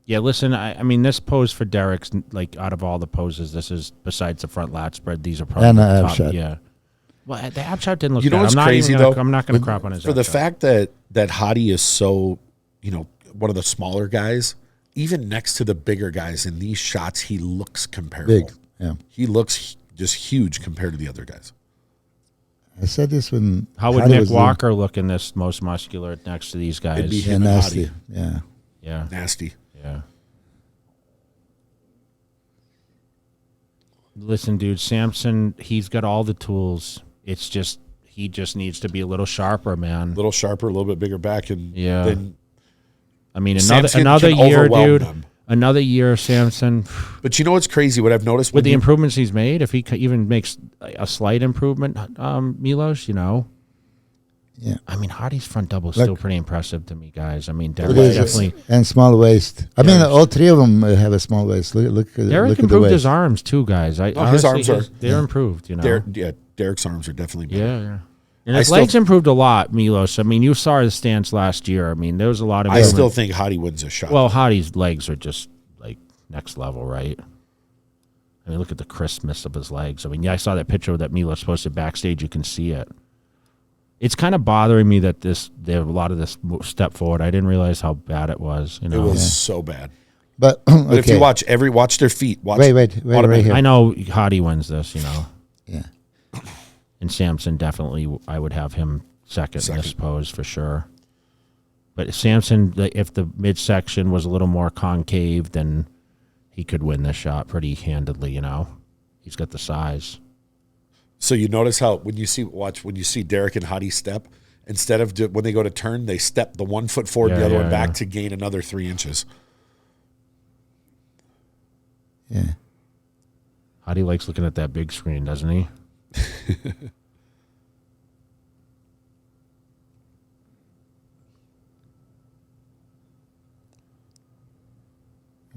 Yeah, listen, I mean, this pose for Derek's, like, out of all the poses, this is, besides the front lat spread, these are probably And the the ab top. shot. Yeah. Well, the ab shot didn't look You know bad. what's I'm not crazy, even gonna, though? I'm not going to crap on his For ab the shot. fact that Hottie is so, one of the smaller guys, even next to the bigger guys in these shots, he looks comparable. Big. Yeah. He looks just huge compared to the other guys. I said this when. How would Hottie Nick was Walker look in this most muscular next to these guys? It'd be Yeah, him and nasty. Hottie. Yeah. Yeah, Nasty. yeah. Listen, dude, Samson, he's got all the tools. It's just, he just needs to be a little sharper, man. A little sharper, a little bit bigger back. And Yeah. then I mean, Samson another can year, overwhelm dude. them. Another year, Samson. But you know what's crazy? What I've noticed With the improvements he's made, if he even makes a slight improvement, Milos, Yeah. I mean, Hottie's front double is Look. still pretty impressive to me, guys. I mean, It Derek is. definitely. And small waist. I mean, all three of them have a small waist. Look at Derek the improved his waist. arms too, guys. his Honestly, arms are- they're improved. Derek's arms are definitely better. Yeah. And I his still- legs improved a lot, Milos. I mean, you saw his stance last year. I mean, there was a lot of. I still think Hottie wins a shot. Well, Hottie's legs are just like next level, right? I mean, look at the crispness of his legs. I mean, yeah, I saw that picture that Milos posted backstage. You can see it. It's kind of bothering me that there a lot of this step forward. I didn't realize how bad it was. it was so bad. But, But if you okay. watch their feet. Watch, Wait, right here. I know Hottie wins this, Yeah. and Samson definitely. I would have him second in this pose for sure. But Samson, if the midsection was a little more concave, then he could win this shot pretty handedly. He's got the size. So you notice how when you see Derek and Hottie step, instead of when they go to turn, they step the 1 foot forward, and the other one back to gain another 3 inches. Yeah. Hottie likes looking at that big screen, doesn't he?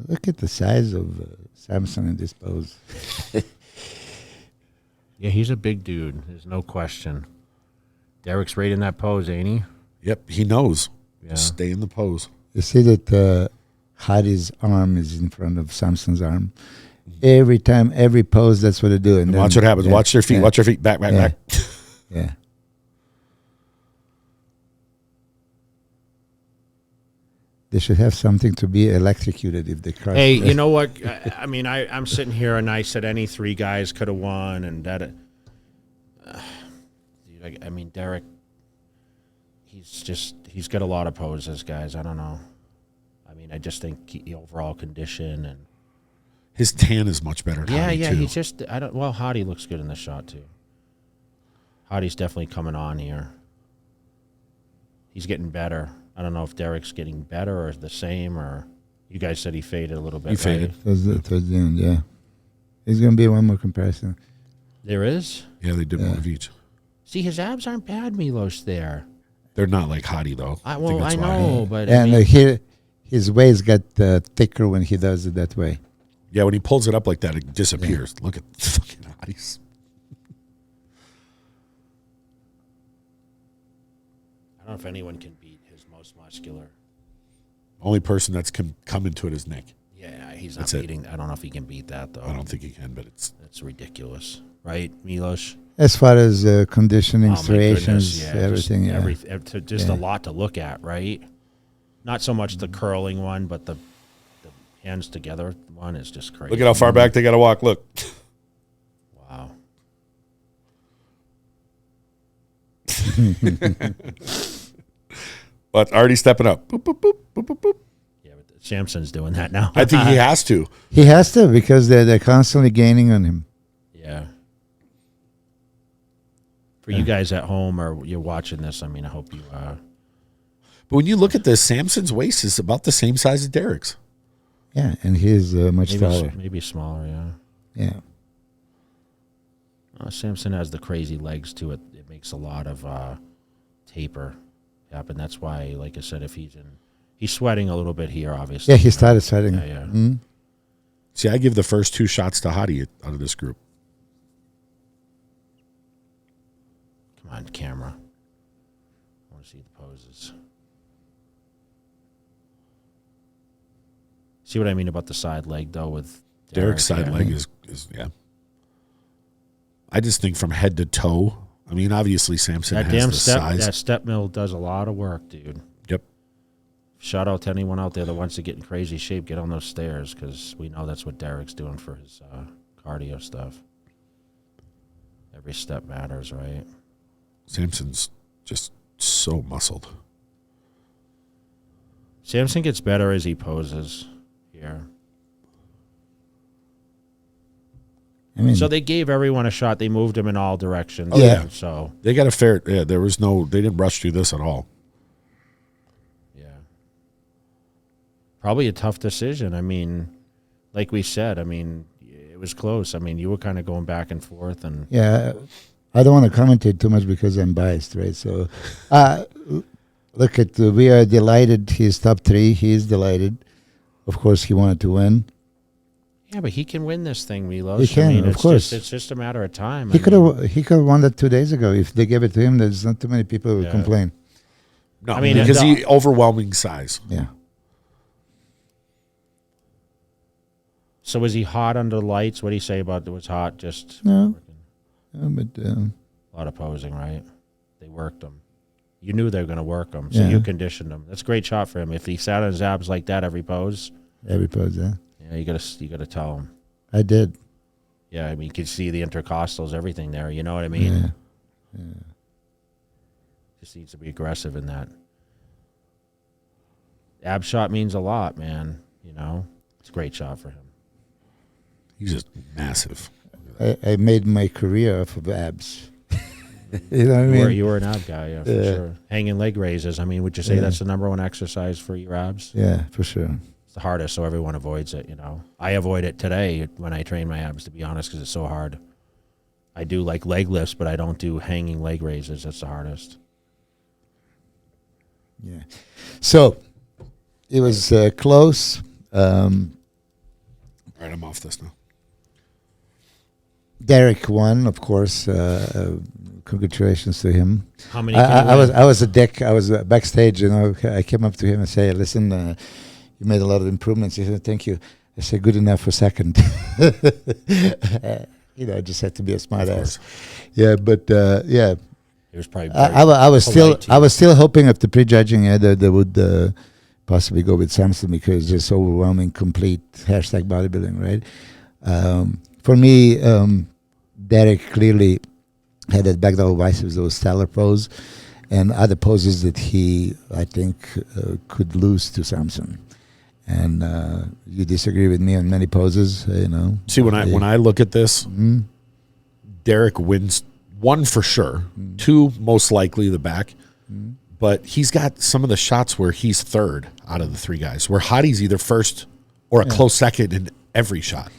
Look at the size of Samson in this pose. Yeah, he's a big dude. There's no question. Derek's right in that pose, ain't he? Yep, he knows. Yeah. Stay in the pose. You see that Hadi's arm is in front of Samson's arm. Every time, every pose, that's what they do. And watch what happens. Yeah, Watch their feet. yeah, Watch their feet. Back, back, yeah, back. yeah. They should have something to be electrocuted if they crush. Hey, you know what? I mean, I'm sitting here and I said any three guys could have won, and that. Dude, I mean, Derek. He's got a lot of poses, guys. I don't know. I mean, I just think the overall condition and His tan is much better. yeah, too. he's just Well, Hadi looks good in the shot too. Hadi's definitely coming on here. He's getting better. I don't know if Derek's getting better or the same, or you guys said he faded a little bit. He faded. Right? Towards the end, yeah. There's going to be one more comparison. There is. Yeah, they did one of each. See, his abs aren't bad, Milos. There. They're not like Hottie though. I think that's why. know, but And I mean, here, his waist got thicker when he does it that way. Yeah, when he pulls it up like that, it disappears. Look at fucking Hottie's. I don't know if anyone can beat his most muscular. Only person that's come into it is Nick. Yeah, he's not That's it. beating. I don't know if he can beat that though. I don't think he can, but it's That's ridiculous, right, Milos? As far as conditioning, Oh, my striations, goodness, everything, just Yeah. a lot to look at, right? Not so much the curling one, but the hands together one is just crazy. look at how far back they got to walk. Look, Wow. but already stepping up. Boop, boop, boop, boop, boop, boop. Yeah, but Samson's doing that now. I think he has to. He has to because they're constantly gaining on him. Yeah. For you guys at home or you're watching this, I mean, I hope you. But when you look at this, Samson's waist is about the same size as Derek's. Yeah, and he's much taller. Maybe smaller, yeah. Yeah. Samson has the crazy legs to it. It makes a lot of taper happen. That's why, like I said, if he's sweating a little bit here, obviously. Yeah, he started sweating. Yeah, yeah. Mm. See, I give the first two shots to Hottie out of this group. Come on, camera. I want to see the poses. See what I mean about the side leg, though, with Derek's side yeah. leg is yeah. I just think from head to toe. I mean, obviously Samson That has damn the step, size. that step mill does a lot of work, dude. Yep. Shout out to anyone out there that wants to get in crazy shape. Get on those stairs because we know that's what Derek's doing for his cardio stuff. Every step matters, right? Samson's just so muscled. Samson gets better as he poses here. I mean, So they gave everyone a shot. They moved him in all directions. Oh, yeah. So, They got a fair. Yeah, they didn't rush through this at all. yeah. Probably a tough decision. I mean, like we said, I mean, it was close. I mean, you were kind of going back and forth. And yeah, I don't want to commentate too much because I'm biased, right? So, look at we are delighted. He's top three. He is delighted. Of course, he wanted to win. yeah, but he can win this thing, Milos. He can, I mean, of course. It's just a matter of time. He could have won that 2 days ago if they gave it to him. There's not too many people who would Yeah. complain. No, I mean, because the- he overwhelming size. Yeah. So was he hot under the lights? What do you say about it was hot? Just No. But a lot of posing, right? They worked him. You knew they were going to work him, so Yeah. you conditioned him. That's a great shot for him. If he sat on his abs like that every pose, every pose, yeah. yeah, you gotta tell him. I did. Yeah, I mean, you could see the intercostals, everything there. You know what I mean? Yeah. Just needs to be aggressive in that. Ab shot means a lot, man. You know, it's a great shot for him. He's just massive. I made my career off of abs. You know what I mean? You were an ab guy, yeah, for Yeah. sure. Hanging leg raises. I mean, would you say Yeah. that's the number one exercise for your abs? Yeah, for sure. It's the hardest, so everyone avoids it, you know. I avoid it today when I train my abs, to be honest, because it's so hard. I do like leg lifts, but I don't do hanging leg raises. That's the hardest. Yeah. So it was close. All right, I'm off this now. Derek won, of course. Congratulations to him. How many? I was a dick. I was backstage. I came up to him and said, "Listen, you made a lot of improvements." He said, "Thank you." I said, "Good enough for second." I just had to be a smart ass. Yeah, but yeah. It was probably. I was still hoping after prejudging that they would possibly go with Samson because it's just overwhelming, complete #bodybuilding, right? For me, Derek clearly had that back double biceps, those stellar pose, and other poses that he, I think, could lose to Samson. And you disagree with me on many poses, See, when I look at this, Derek wins one for sure, two most likely the back, but he's got some of the shots where he's third out of the three guys, where Hottie's either first or a close second in every shot.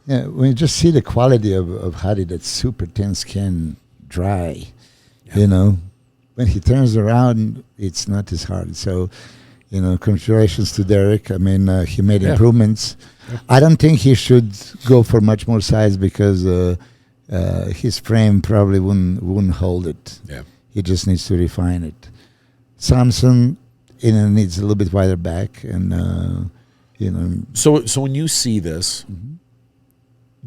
Yeah, when you just see the quality of Hottie, that's super thin skin, dry, when he turns around, it's not as hard. So, congratulations to Derek. I mean, he made improvements. Yeah. I don't think he should go for much more size because his frame probably wouldn't hold it. Yeah, he just needs to refine it. Samson, needs a little bit wider back, and So when you see this.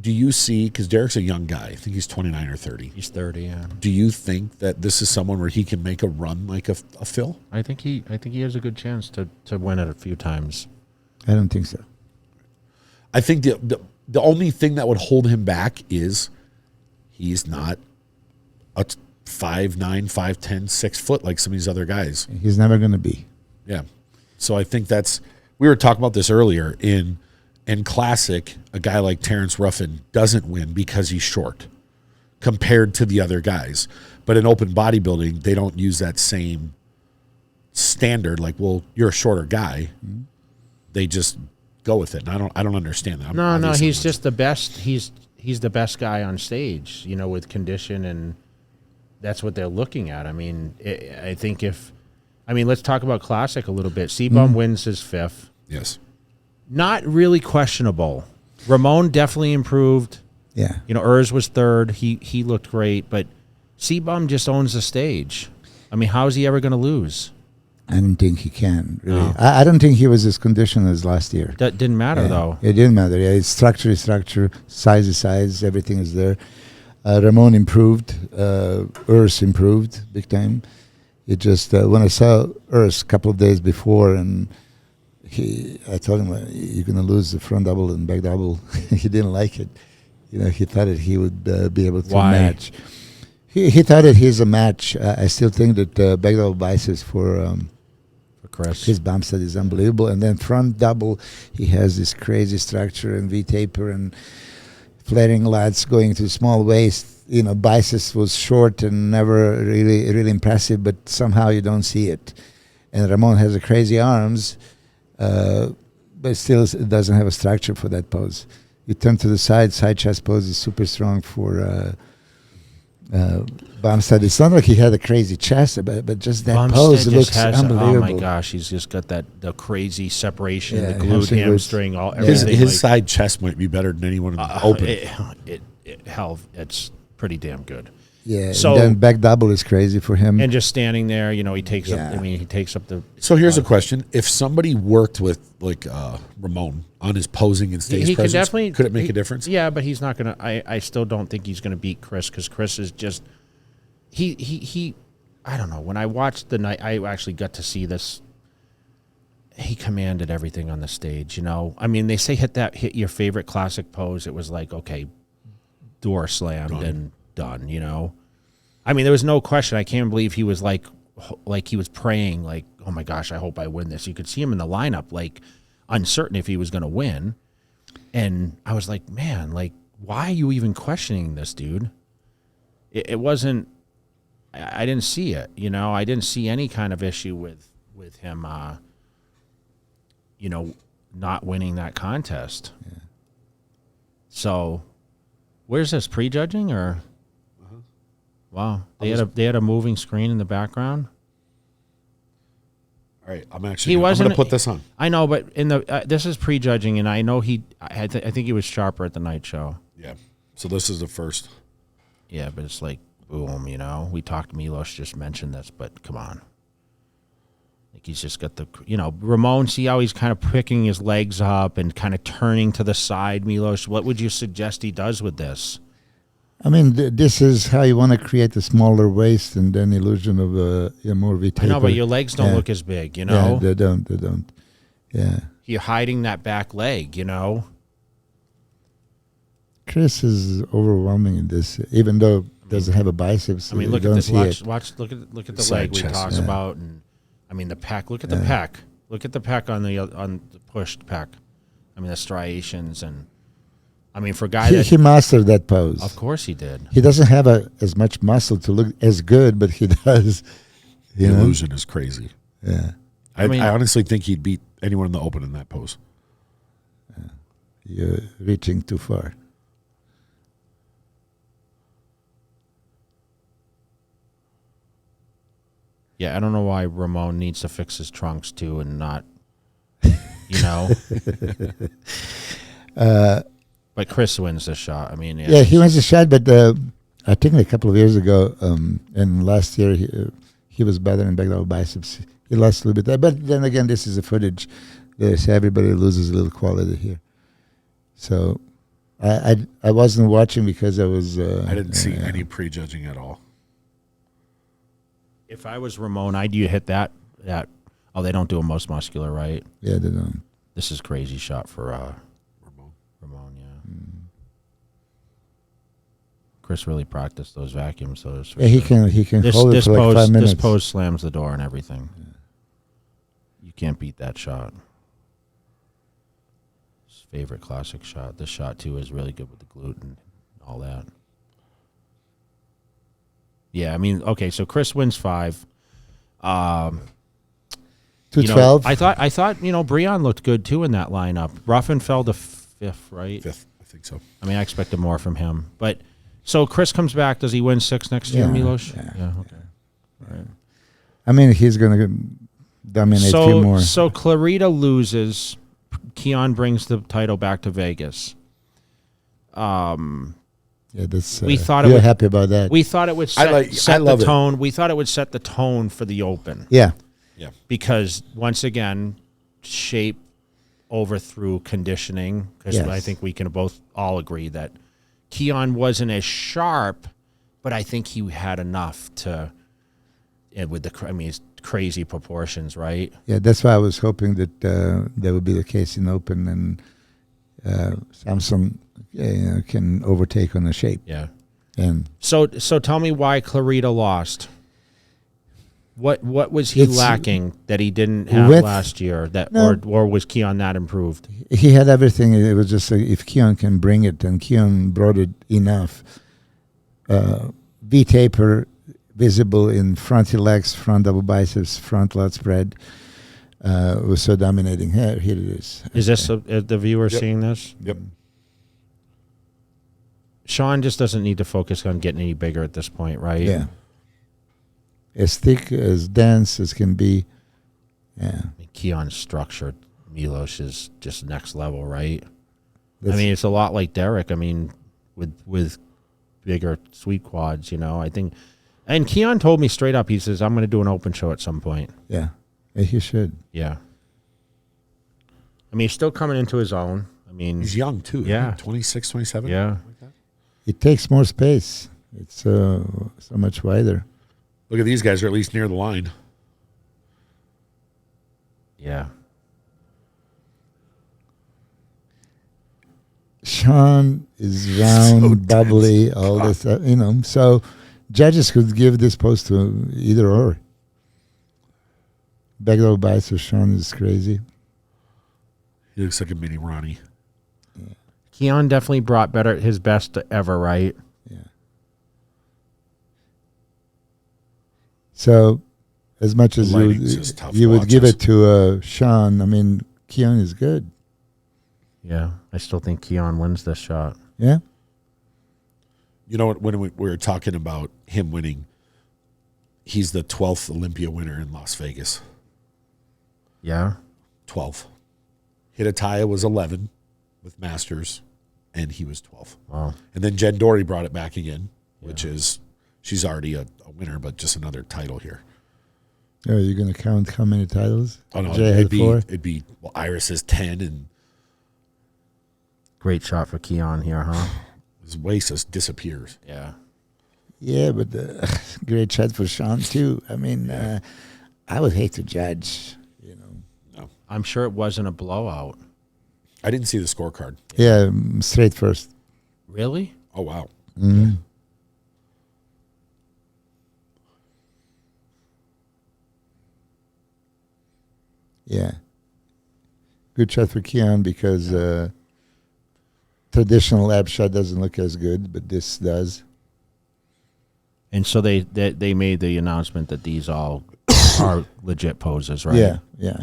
Do you see, because Derek's a young guy, I think he's 29 or 30. He's 30, yeah. Do you think that this is someone where he can make a run like a Phil? I think he has a good chance to win it a few times. I don't think so. I think the only thing that would hold him back is he's not a 5'9", 5'10", 6 foot like some of these other guys. He's never going to be. Yeah. So I think we were talking about this earlier in Classic, a guy like Terrence Ruffin doesn't win because he's short compared to the other guys. But in open bodybuilding, they don't use that same standard. Like, well, you're a shorter guy. Mm-hmm. They just go with it. And I don't understand that. No, he's just the best. He's the best guy on stage, with condition, and that's what they're looking at. I mean, I think let's talk about Classic a little bit. C-Bum wins his fifth. Yes. Not really questionable. Ramon definitely improved. Yeah. Urs was third. He looked great, but C-Bum just owns the stage. I mean, how is he ever going to lose? I don't think he can, really. No. I don't think he was as conditioned as last year. That didn't matter, though. It didn't matter. Yeah, it's structure is structure, size is size, everything is there. Ramon improved. Urs improved big time. It just, when I saw Urs a couple of days before, and I told him, you're going to lose the front double and back double. He didn't like it. He thought that he would be able to match. He thought that he's a match. I still think that back double biceps for Chris, his Bumstead is unbelievable. And then front double, he has this crazy structure and V-taper and flaring lats going to small waist. Biceps was short and never really impressive, but somehow you don't see it. And Ramon has a crazy arms. But still it doesn't have a structure for that pose. You turn to the side chest pose is super strong for Bumstead. It's not like he had a crazy chest, but just that Bumstead pose looks unbelievable. Oh my gosh, he's just got the crazy separation, the glute, hamstring, all everything. His side chest might be better than anyone in the open. It's pretty damn good. Yeah, so, and then back double is crazy for him. And just standing there, he takes up. I mean, he takes up the. So here's a question: if somebody worked with Ramon on his posing and stage presence, could it make a difference? Yeah, but he's not gonna. I still don't think he's gonna beat Chris because Chris is just. He. I don't know. When I watched the night, I actually got to see this. He commanded everything on the stage. I mean, they say hit your favorite Classic pose. It was like, okay, door slammed and done. I mean, there was no question. I can't believe he was like he was praying, like, oh my gosh, I hope I win this. You could see him in the lineup, like uncertain if he was going to win. And I was like, man, like, why are you even questioning this, dude? It wasn't. I didn't see it. I didn't see any kind of issue with him. Not winning that contest. Yeah. So, where's this prejudging or? Wow, they had a moving screen in the background. All right, I'm going to put this on. I know, but in the this is prejudging, and I know I think he was sharper at the night show. Yeah. So this is the first. Yeah, but it's like, boom, you know. We talked, Milos just mentioned this, but come on. Like he's just got the, Ramon, see how he's kind of picking his legs up and kind of turning to the side, Milos. What would you suggest he does with this? I mean, this is how you want to create a smaller waist and then illusion of a more V-taper. I know, but your legs don't look as big, Yeah, they don't. Yeah. You're hiding that back leg, Chris is overwhelming in this, even though doesn't have a biceps. I mean, look you at don't this. see Watch. it. Look at the Side leg we chest, talk about, and I mean the pec. Look at the pec. Look at the pec on the pushed pec. I mean the striations, and I mean for a guy He mastered that pose. of course he did. He doesn't have as much muscle to look as good, but he does. The illusion is crazy. Yeah. I mean- honestly think he'd beat anyone in the open in that pose. You're reaching too far. Yeah, I don't know why Ramon needs to fix his trunks too, and not, But Chris wins the shot. I mean, Yeah, he wins the shot, but I think a couple of years ago, and last year he was better in back double biceps. He lost a little bit, but then again, this is a footage. So everybody loses a little quality here. So I wasn't watching because I was. I didn't see any prejudging at all. If I was Ramon, I'd hit that. Oh, they don't do a most muscular, right? Yeah, they don't. This is crazy shot for Ramon, yeah. Chris really practiced those vacuums, so Yeah, he can hold it for like 5 minutes. This pose slams the door and everything. Yeah. You can't beat that shot. His favorite classic shot. This shot too is really good with the glute and all that. Yeah, I mean, okay, so Chris wins 5. 212. I thought Breon looked good too in that lineup. Ruffin fell to 5th, right? 5th, I think so. I mean, I expected more from him. But so Chris comes back. Does he win 6 next year, Milos? Yeah. Okay. All right. I mean, he's going to dominate a few more. So Clarita loses. Keon brings the title back to Vegas. Yeah, that's. We thought you're would, happy about that. We thought it would set the tone. We thought it would set the tone for the Open. Yeah. Yeah. Because once again, shape overthrew conditioning. Because Yes. I think we can all agree that Keon wasn't as sharp, but I think he had enough to. With his crazy proportions, right? Yeah, that's why I was hoping that that would be the case in Open, and Samson can overtake on the shape. Yeah. And so tell me why Clarita lost. What was he lacking that he didn't have last year? Or was Keon not improved? he had everything. It was just if Keon can bring it, and Keon brought it enough. V-taper visible in front legs, front double biceps, front lat spread. Was so dominating. Here it is. Is this the viewer seeing this? Yep. Sean just doesn't need to focus on getting any bigger at this point, right? Yeah. As thick, as dense as can be. Yeah. I mean, Keon's structure, Milos, is just next level, right? That's, I mean, it's a lot like Derek. I mean, with bigger sweep quads, I think. And Keon told me straight up, he says, I'm going to do an Open show at some point. yeah. He should. Yeah. I mean, he's still coming into his own. I mean, He's young, too. Yeah. 26, 27? yeah. Like that. It takes more space. It's so much wider. Look at these guys are at least near the line. Yeah. Sean is round, So bubbly, all this, So judges could give this post to either or. Back double biceps, Sean is crazy. He looks like a mini Ronnie. Keon definitely brought his best ever, right? Yeah. So, as much as lighting's just tough you would give watches. it to Sean, I mean, Keon is good. Yeah. I still think Keon wins this shot. Yeah. You know what? When we were talking about him winning, he's the 12th Olympia winner in Las Vegas. Yeah. 12th. Hidataya was 11 with Masters. and he was 12th. Wow. And then Jen Dory brought it back again, which is she's already a winner, but just another title here. Oh, you're going to count how many titles? Oh no, Jay had 4? it'd be well, Iris is 10 and Great shot for Keon here, huh? his waist just disappears. Yeah. Yeah, but great shot for Sean, too. I mean, I would hate to judge, you know. No, I'm sure it wasn't a blowout. I didn't see the scorecard. Yeah, straight first. Really? Oh wow. Mm. Yeah. Good shot for Keon because traditional lab shot doesn't look as good, but this does. And so they made the announcement that these all are legit poses, right? Yeah, yeah.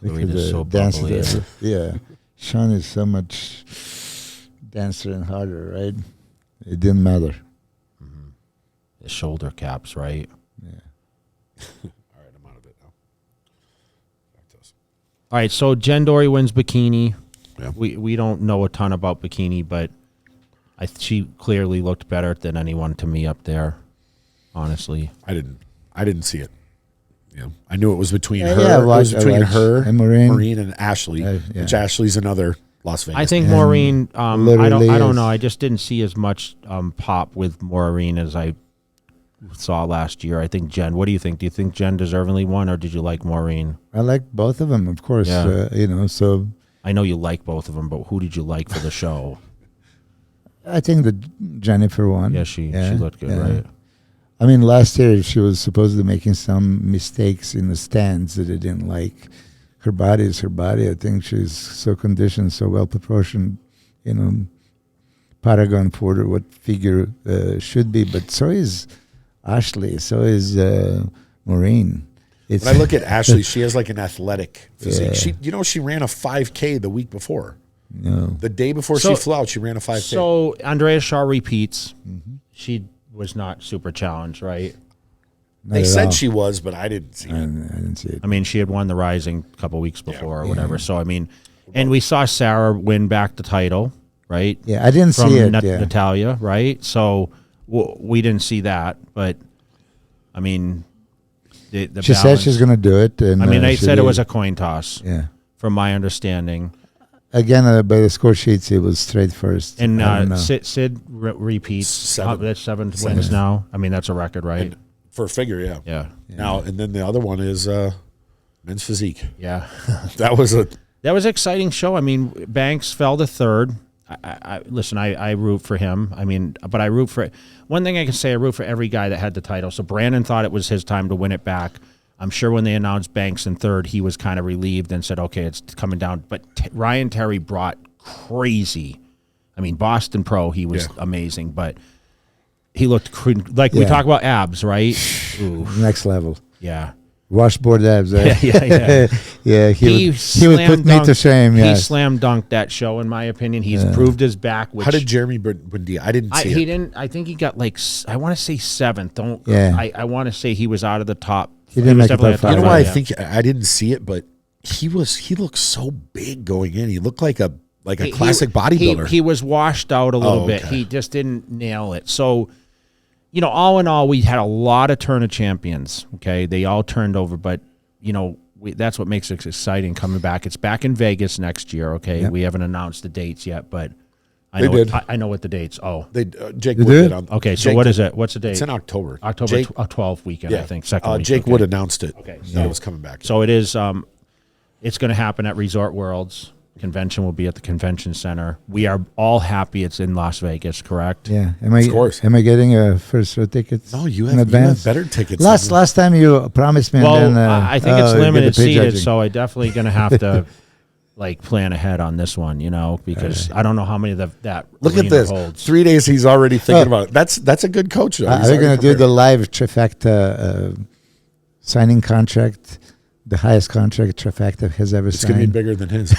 Look at Clarita's the so dance bubbly. there. Yeah. Sean is so much dancer and harder, right? It didn't matter. The shoulder caps, right? Yeah. All right, I'm out of it now. Back to us. All right, so Jen Dory wins bikini. Yeah. We don't know a ton about bikini, but she clearly looked better than anyone to me up there, honestly. I didn't see it. Yeah, I knew it was between Yeah, her. yeah, It was between watched. her And Maureen. and Ashley, Yeah. which Ashley's another Las Vegas. I think And Maureen. I literally don't is- know. I just didn't see as much pop with Maureen as I saw last year. I think Jen. What do you think? Do you think Jen deservingly won, or did you like Maureen? I like both of them, of course. Yeah. You know, so I know you like both of them, but who did you like for the show? I think that Jennifer won. Yeah, she looked good, right? I mean, last year she was supposedly making some mistakes in the stands that I didn't like. Her body is her body. I think she's so conditioned, so well proportioned, you know, paragon for what figure should be. But so is Ashley. So is Maureen. It's When I look at Ashley, she has like an athletic physique. Yeah. She ran a 5K the week before. no. The day before So- she flew out, she ran a 5K. So Andrea Shaw repeats. She was not super challenged, right? Not they at said all. she was, but I didn't see I it. didn't see it. I mean, she had won the Rising a couple weeks before or Yeah. whatever. So, I mean, and we saw Sarah win back the title, right? Yeah, I didn't From see it. Natalia, right? So we didn't see that. But, I mean, the She said balance- she's going to do it. And I mean, they she said it did. was a coin toss, Yeah. from my understanding. Again, by the score sheets, it was straight first. And I don't know. Sid repeats. Seven. That's 7 wins now. I mean, that's a record, right? And for a figure, yeah. Yeah. Now, and then the other one is men's physique. Yeah. That was a That was an exciting show. I mean, Banks fell to third. Listen, I root for him. I mean, but I root for one thing I can say. I root for every guy that had the title. So Brandon thought it was his time to win it back. I'm sure when they announced Banks in third, he was kind of relieved and said, "Okay, it's coming down." But Ryan Terry brought crazy. I mean, Boston Pro, he was amazing, but he looked like we Yeah. talk about abs, right? Ooh, Next level. yeah. Washboard abs. Yeah. Yeah, he would put me to shame. He Yes. slam dunked that show, in my opinion. He's proved his back. Which how did Jeremy Buendia? I didn't see he it. didn't. I think he got like I want to say 7th. Don't. Yeah. I want to say he was out of the top. He didn't was make it definitely top at the five. You know top why I five, think I didn't see it, but he looked so big going in. He looked like a classic bodybuilder. He was washed out a little bit. okay. He just didn't nail it. So, you know, all in all, we had a lot of turn of champions. Okay, they all turned over, but you know. That's what makes it exciting coming back. It's back in Vegas next year. Okay, Yep. we haven't announced the dates yet, but I They know did. I know what the dates. Oh, They Jake You Wood did? did on. okay. So Jake what did- is it? What's the date? It's in October. October Jake, 12th weekend, I think. Second week. Jake okay. Wood announced it. Okay, that so- it was coming back. So it is. It's going to happen at Resort Worlds. Convention will be at the convention center. We are all happy it's in Las Vegas, correct? Yeah. Of course. Am I getting a first row tickets? No, you in have advance? better tickets. Last time you promised me. Well, and then, I think it's you get limited the seated, prejudging. so I definitely going to have to like plan ahead on this one, you know, because I don't know how many of that. Look at arena this. holds. 3 days he's already thinking about it. That's a good coach. Though. Are He's we going already to do the prepared. live trifecta signing contract? The highest contract trifecta has ever It's going to be signed. bigger than his.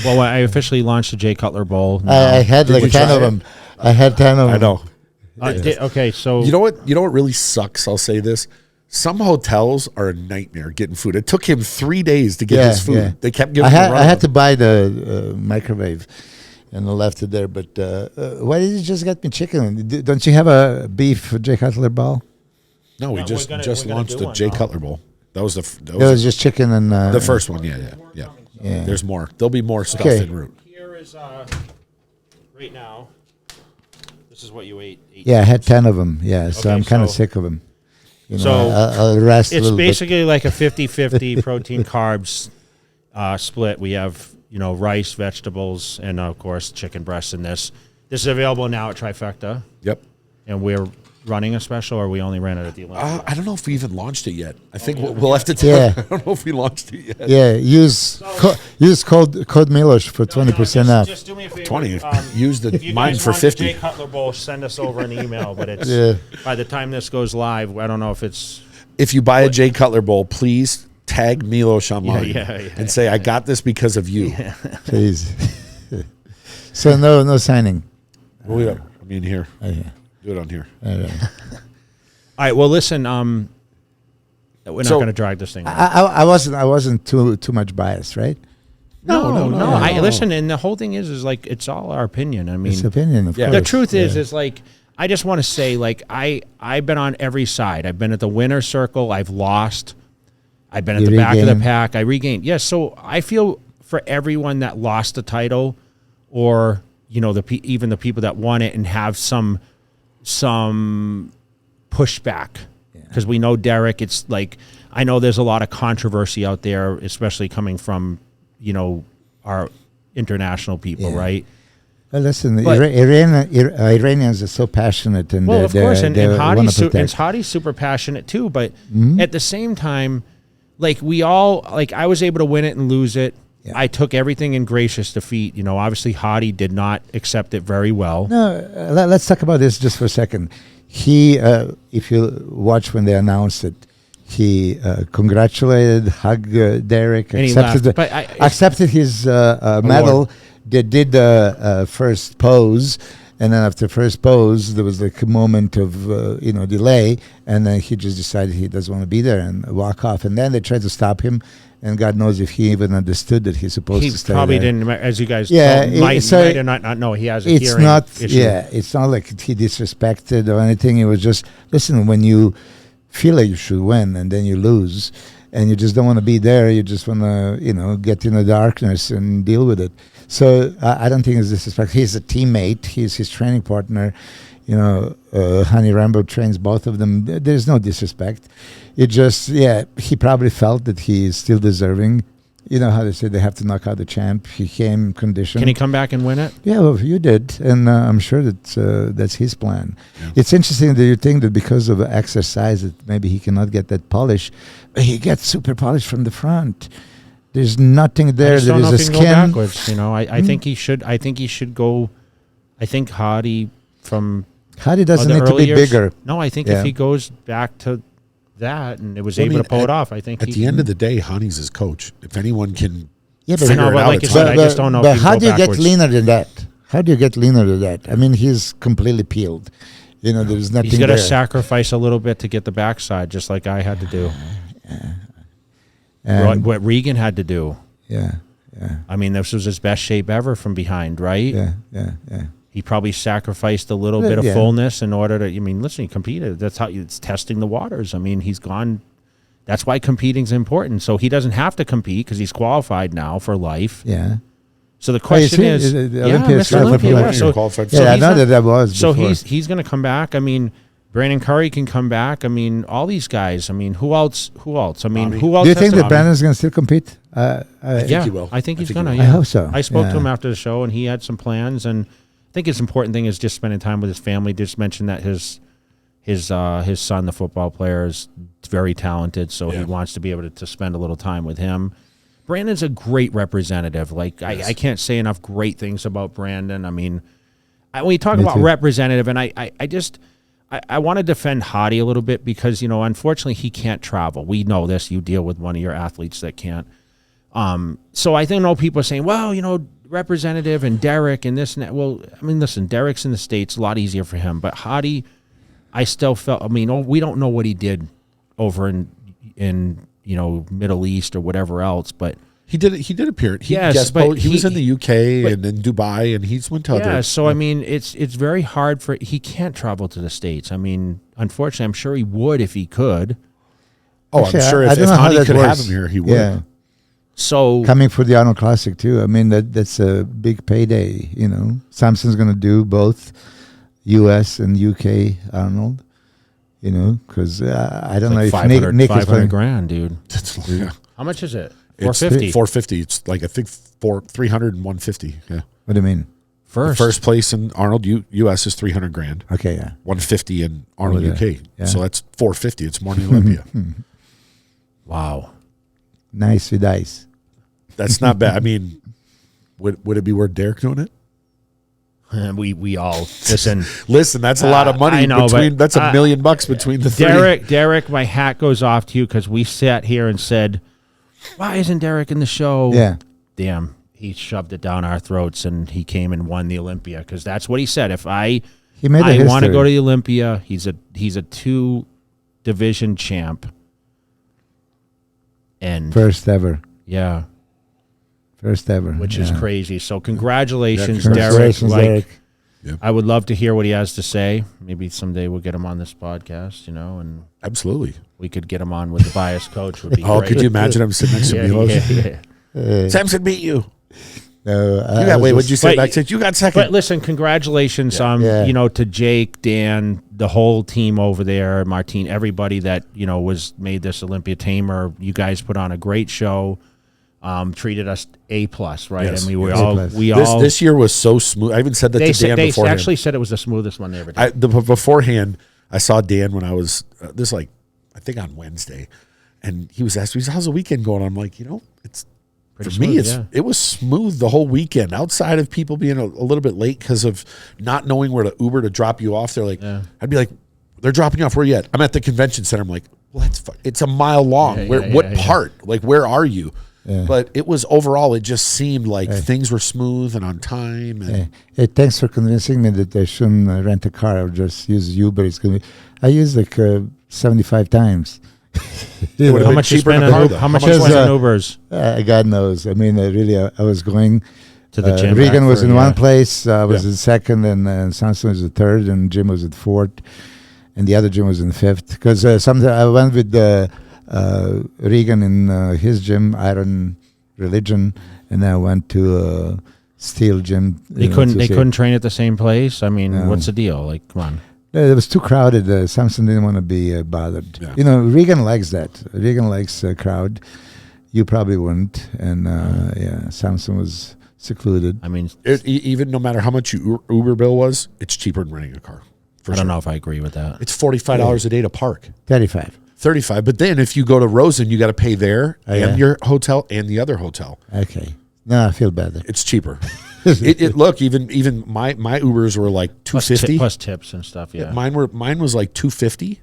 Well, I officially launched the Jay Cutler Bowl. I had Did like you 10 try of it? them. I had 10 of them. I know. Okay, so You know what? You know what really sucks. I'll say this. Some hotels are a nightmare getting food. It took him 3 days to get his food. Yeah. They kept giving him a I had to buy the microwave, and I left it there. But why did you just get me chicken? Don't you have a beef J. Cutler ball? No, we No, just we're gonna launched do the one J. now. Cutler Bowl. That was It was just chicken and the first one. Yeah. Yeah. There's more. There'll be more stuff Okay. en route. Here is right now. This is what you ate. Yeah, I had 10 of them. Yeah, so Okay, I'm kind of so- sick of them. You know, So, I'll rest a It's little bit. basically like a 50-50 protein carbs split. We have, rice, vegetables, and of course chicken breasts in this. This is available now at Trifecta, Yep. and we're running a special, or we only ran it at the Olympia. I don't know if we even launched it yet. I think we'll have to tell. Yeah. I don't know if we launched it yet. Yeah, use code Milosh for 20% off. Just do me a favor. 20. Use if you the mine guys for want 50. the J. Cutler Bowl, send us over an email. But it's Yeah. by the time this goes live, I don't know if it's. If you buy a J. Cutler Bowl, please tag Milosh online Yeah, and say, I got this because of you. Please. So no signing. Well, I mean, here. Okay. Do it on here. All right. All right. Well, listen. We're not So- going to drag this thing. I wasn't too much biased, right? No. I listen, and the whole thing is like it's all our opinion. I mean, It's opinion, of Yeah. course. the truth Yeah. is like I just want to say like I've been on every side. I've been at the winner's circle. I've lost. I've been at You the back of the regained. pack. I regained. Yes. So I feel for everyone that lost the title, or even the people that won it and have some pushback, because we know Derek. It's like I know there's a lot of controversy out there, especially coming from our international people, Yeah. right? Well, listen, But- Iranians are so passionate, and Well, of course, and wanna Hadi's, protect. Hadi's super passionate too. But Mm-hmm. at the same time, like we all, like I was able to win it and lose it. Yeah. I took everything in gracious defeat. Obviously Hadi did not accept it very well. No, let's talk about this just for a second. He, if you watch when they announced it, he congratulated, hugged Derek, And he accepted, laughed. But I- accepted his medal. They did the first pose, and then after first pose, there was like a moment of delay, and then he just decided he doesn't want to be there and walk off. And then they tried to stop him, and God knows if he even understood that he's supposed He to stay probably there. didn't, as you guys Yeah, might so or not know. He has a It's hearing not, issue. yeah, it's not like he disrespected or anything. It was just, listen, when you feel like you should win and then you lose, and you just don't want to be there, you just want to, get in the darkness and deal with it. So I don't think it's disrespect. He's a teammate. He's his training partner. Honey Rambo trains both of them. There's no disrespect. It just, he probably felt that he is still deserving. You know how they say they have to knock out the champ. He came conditioned. Can he come back and win it? Yeah, well, you did, and I'm sure that that's his plan. Yeah. It's interesting that you think that because of exercise that maybe he cannot get that polish, but he gets super polish from the front. There's nothing there. I just There don't know is if a he can go skin. backwards. I think he should. I think he should go. I think Hadi from Hadi doesn't the need to early be years- bigger. No, I think Yeah. if he goes back to that and it was Well, I able mean, to pull it off, I think At he, the end of the day, Honey's his coach. If anyone can Yeah, figure know, it but out, like it's you said, Honey. I just don't know if But he can how go do you get backwards. leaner than that? How do you get leaner than that? I mean, he's completely peeled. There's nothing he's got to there. sacrifice a little bit to get the backside, just like I had to do. And- What Regan had to do. yeah. I mean, this was his best shape ever from behind, right? Yeah. He probably sacrificed a little bit of Yeah. fullness in order to. I mean, listen, he competed. That's how it's testing the waters. I mean, he's gone. That's why competing's important. So he doesn't have to compete because he's qualified now for life. Yeah. So the Oh, you question see, is, the yeah, Olympia is Mr. Olympia. qualified. Yeah, so, Qualified. so Yeah, I he's know not- that was So before. he's going to come back. I mean, Brandon Curry can come back. I mean, all these guys. I mean, who else? I mean, Bobby. who else? Do you has think to- that Brandon's going to still compete? Yeah, he will. I think I he's think gonna. he Yeah. will. I hope so. I spoke to Yeah. him after the show, and he had some plans. And I think his important thing is just spending time with his family. Just mentioned that his son, the football player, is very talented, so he Yeah. wants to be able to spend a little time with him. Brandon's a great representative. Like Yes. I can't say enough great things about Brandon. I mean, when you talk Me about too. representative, and I want to defend Hadi a little bit because, unfortunately he can't travel. We know this. You deal with one of your athletes that can't. So I think people are saying, well, representative and Derek and this and that. Well, I mean, listen, Derek's in the States, a lot easier for him. But Hadi, I still felt, we don't know what he did over in Middle East or whatever else, but He did appear. He was in the UK and in Dubai, and he's went to other. Yeah, so I mean, it's very hard for he can't travel to the States. I mean, unfortunately, I'm sure he would if he could. Oh, Actually, I'm sure I if don't know how Honey that could have works. him here, he would. Yeah, So coming for the Arnold Classic too. I mean, that's a big payday. Samson's going to do both U.S. and U.K. Arnold. Because I don't know if 500, Nick is 500 playing. grand, dude. Yeah. How much is it? It's 450. 450. It's like I think 300 and 150. Yeah. What do you mean? First place in Arnold U.S. is 300 grand. Okay, yeah. 150 in Arnold UK. Yeah. So that's 450. It's more than Olympia. Wow. Nice with ice. That's not bad. I mean, would it be worth Derek doing it? We all listen. Listen, that's a lot of money. I know, but, that's $1 million between the three. Derek, my hat goes off to you because we sat here and said, "Why isn't Derek in the show?" Yeah. Damn, he shoved it down our throats, and he came and won the Olympia because that's what he said. If I He made want to history. go to the Olympia, he's a 2-division champ, and First ever. yeah, which is Yeah. crazy. So congratulations, Yeah, Derek. Congratulations, Like, Derek. I would love to hear what he has to say. Maybe someday we'll get him on this podcast, and Absolutely. we could get him on with the bias coach. Would be Oh, great. could you imagine him sitting next to Yeah, Milos? yeah. Samson beat you. No, You got, wait, what'd you say But- backstage? You got second. But listen, congratulations, Yeah. to Jake, Dan, the whole team over there, Martine, everybody that was made this Olympia Tamer. You guys put on a great show. Treated us A+, right? Yes, And we were yes. all A+. This year was so smooth. I even said that They to said Dan they beforehand. actually said it was the smoothest one they ever did. Beforehand, I saw Dan when I was I think on Wednesday, and he was asking me, "How's the weekend going?" I'm like, it's Pretty for me, smooth, yeah. it was smooth the whole weekend. Outside of people being a little bit late because of not knowing where to Uber to drop you off, they're like, I'd be like, "They're dropping you off. Where you at?" I'm at the convention center. I'm like, "Well, it's a mile long. What part? Like, where are you?" Yeah. But it was overall, it just seemed like things were smooth and on time. And Hey, thanks for convincing me that I shouldn't rent a car or just use Uber. I use 75 times. It would've How been much you cheaper spend in a car, on though. how much How you much spend was, on Ubers God knows. I mean, I was going to the gym? Regan back was for- in yeah. one place. I was Yeah. in second, and Samson was in third, and Jim was in fourth, and the other Jim was in fifth. Because sometimes I went with Regan in his gym, Iron Religion, and I went to Steel Gym. They couldn't train at the same place. I mean, No. what's the deal? Like, come on. It was too crowded. Samson didn't want to be bothered. Yeah. Regan likes that. Regan likes a crowd. You probably wouldn't. And Samson was secluded. I mean, even no matter how much your Uber bill was, it's cheaper than renting a car. I don't know if I agree with that. It's $45 a day to park. 35. 35. But then if you go to Rosen, you got to pay there Oh, and yeah. your hotel and the other hotel. Okay. Now I feel better. It's cheaper. Look, even my Ubers were like $250. Plus tips and stuff, yeah. Mine was like $250.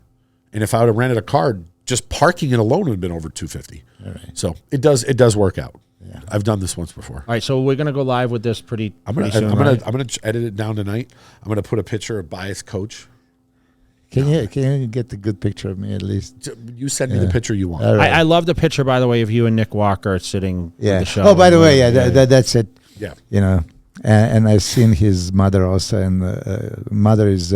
And if I would have rented a car, just parking it alone would have been over $250. All right. So it does work out. Yeah. I've done this once before. All right, so we're gonna go live with this pretty soon, right? I'm gonna edit it down tonight. I'm gonna put a picture of Bias Coach. Can you get the good picture of me at least? You send me the picture you want. All right. I love the picture, by the way, of you and Nick Walker sitting at Yeah. the show. Oh, by the way, that's it. Yeah. And I've seen his mother also, and mother is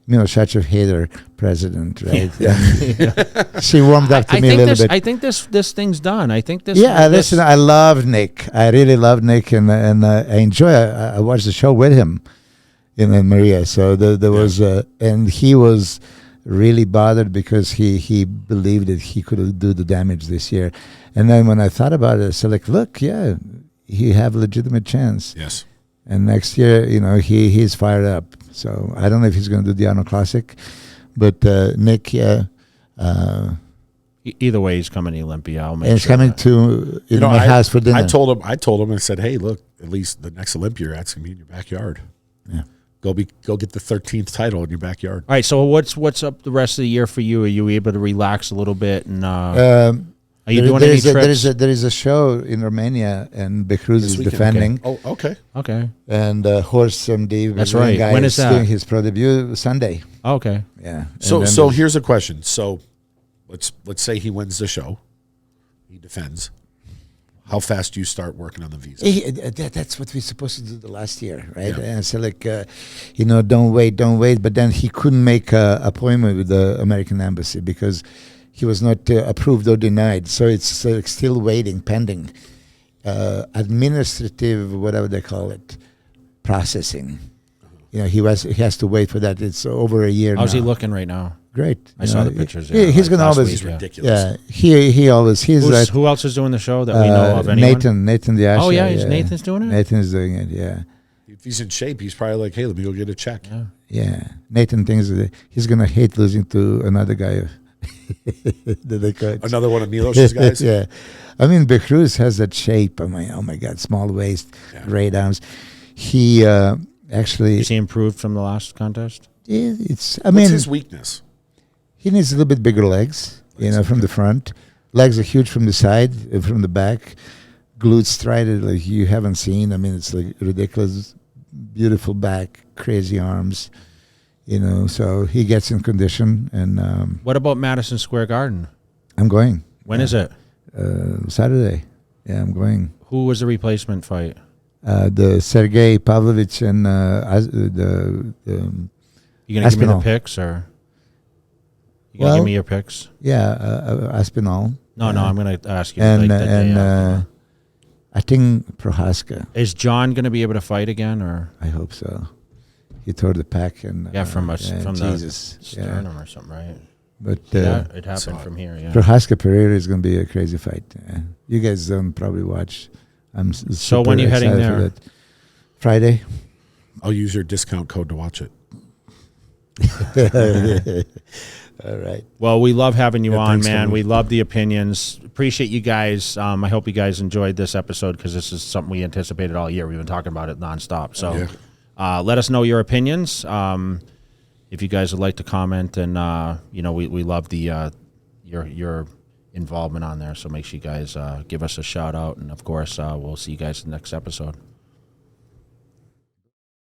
Milošević Hader president, right? Yeah. She warmed up to me a little bit. I think this thing's done. I think this. Yeah, this, listen, I love Nick. I really love Nick, and I enjoy. I watched the show with him, in Maria. So there was, and he was really bothered because he believed that he could do the damage this year. And then when I thought about it, I said, like, look, yeah, he have a legitimate chance. Yes. And next year, he's fired up. So I don't know if he's going to do the Arnold Classic, but Nick, either way, he's coming to Olympia. I'll make and he's sure coming that- to my house for dinner. I told him, I said, hey, look, at least the next Olympia you're at's gonna be in your backyard. Yeah. Go get the 13th title in your backyard. All right, so what's up the rest of the year for you? Are you able to relax a little bit? And are you doing any trips? There is a show in Romania, and Becruz is weekend, defending. Oh, okay. Okay. And Horst MD, That's Brazilian right. guy, When is that? doing his pro debut Sunday. Okay. Yeah. So And then so here's a question. So let's say he wins the show, he defends. How fast do you start working on the visa? That's what we're supposed to do the last year, right? Yeah. And so don't wait. But then he couldn't make an appointment with the American embassy because he was not approved or denied. So it's still waiting, pending. Administrative, whatever they call it, processing. He has to wait for that. It's over a year How's now. he looking right now? Great. I saw the pictures. He's gonna last always. week, He's ridiculous. Yeah, he always. Who else is doing the show that we know of? Anyone? Nathan the Asher. Oh yeah, Nathan's doing it. Nathan's doing it. Yeah. If he's in shape, he's probably like, hey, let me go get a check. Yeah. Yeah, Nathan thinks that he's gonna hate losing to another guy. that they coach. Another one of Milos's guys. Yeah, I mean, Becruz has that shape. Oh my God, small waist, great arms. He actually. Is he improved from the last contest? Yeah, What's his weakness? He needs a little bit bigger legs. From the front. Legs are huge from the side, from the back. Glutes striated like you haven't seen. I mean, it's like ridiculous. Beautiful back, crazy arms. So he gets in condition. And What about Madison Square Garden? I'm going. When is it? Saturday. Yeah, I'm going. Who was the replacement fight? The Sergey Pavlovich and You gonna give me the Aspinall. picks or? You gonna give me your picks? Yeah, Aspinall. No, I'm gonna ask you. And like, the day after. I think Prohaska. Is John gonna be able to fight again or? I hope so. He tore the pack and From Jesus. the sternum or something, right? But It happened from here. Yeah. Prohaska Pereira is going to be a crazy fight. You guys don't probably watch. I'm So when are you heading excited for there? that. Friday. I'll use your discount code to watch it. All right. Well, we love having you on, thanks, man. Kevin. We love the opinions. Appreciate you guys. I hope you guys enjoyed this episode because this is something we anticipated all year. We've been talking about it nonstop. So let us know your opinions. If you guys would like to comment, and we love the your involvement on there. So make sure you guys give us a shout out, and of course we'll see you guys in the next episode.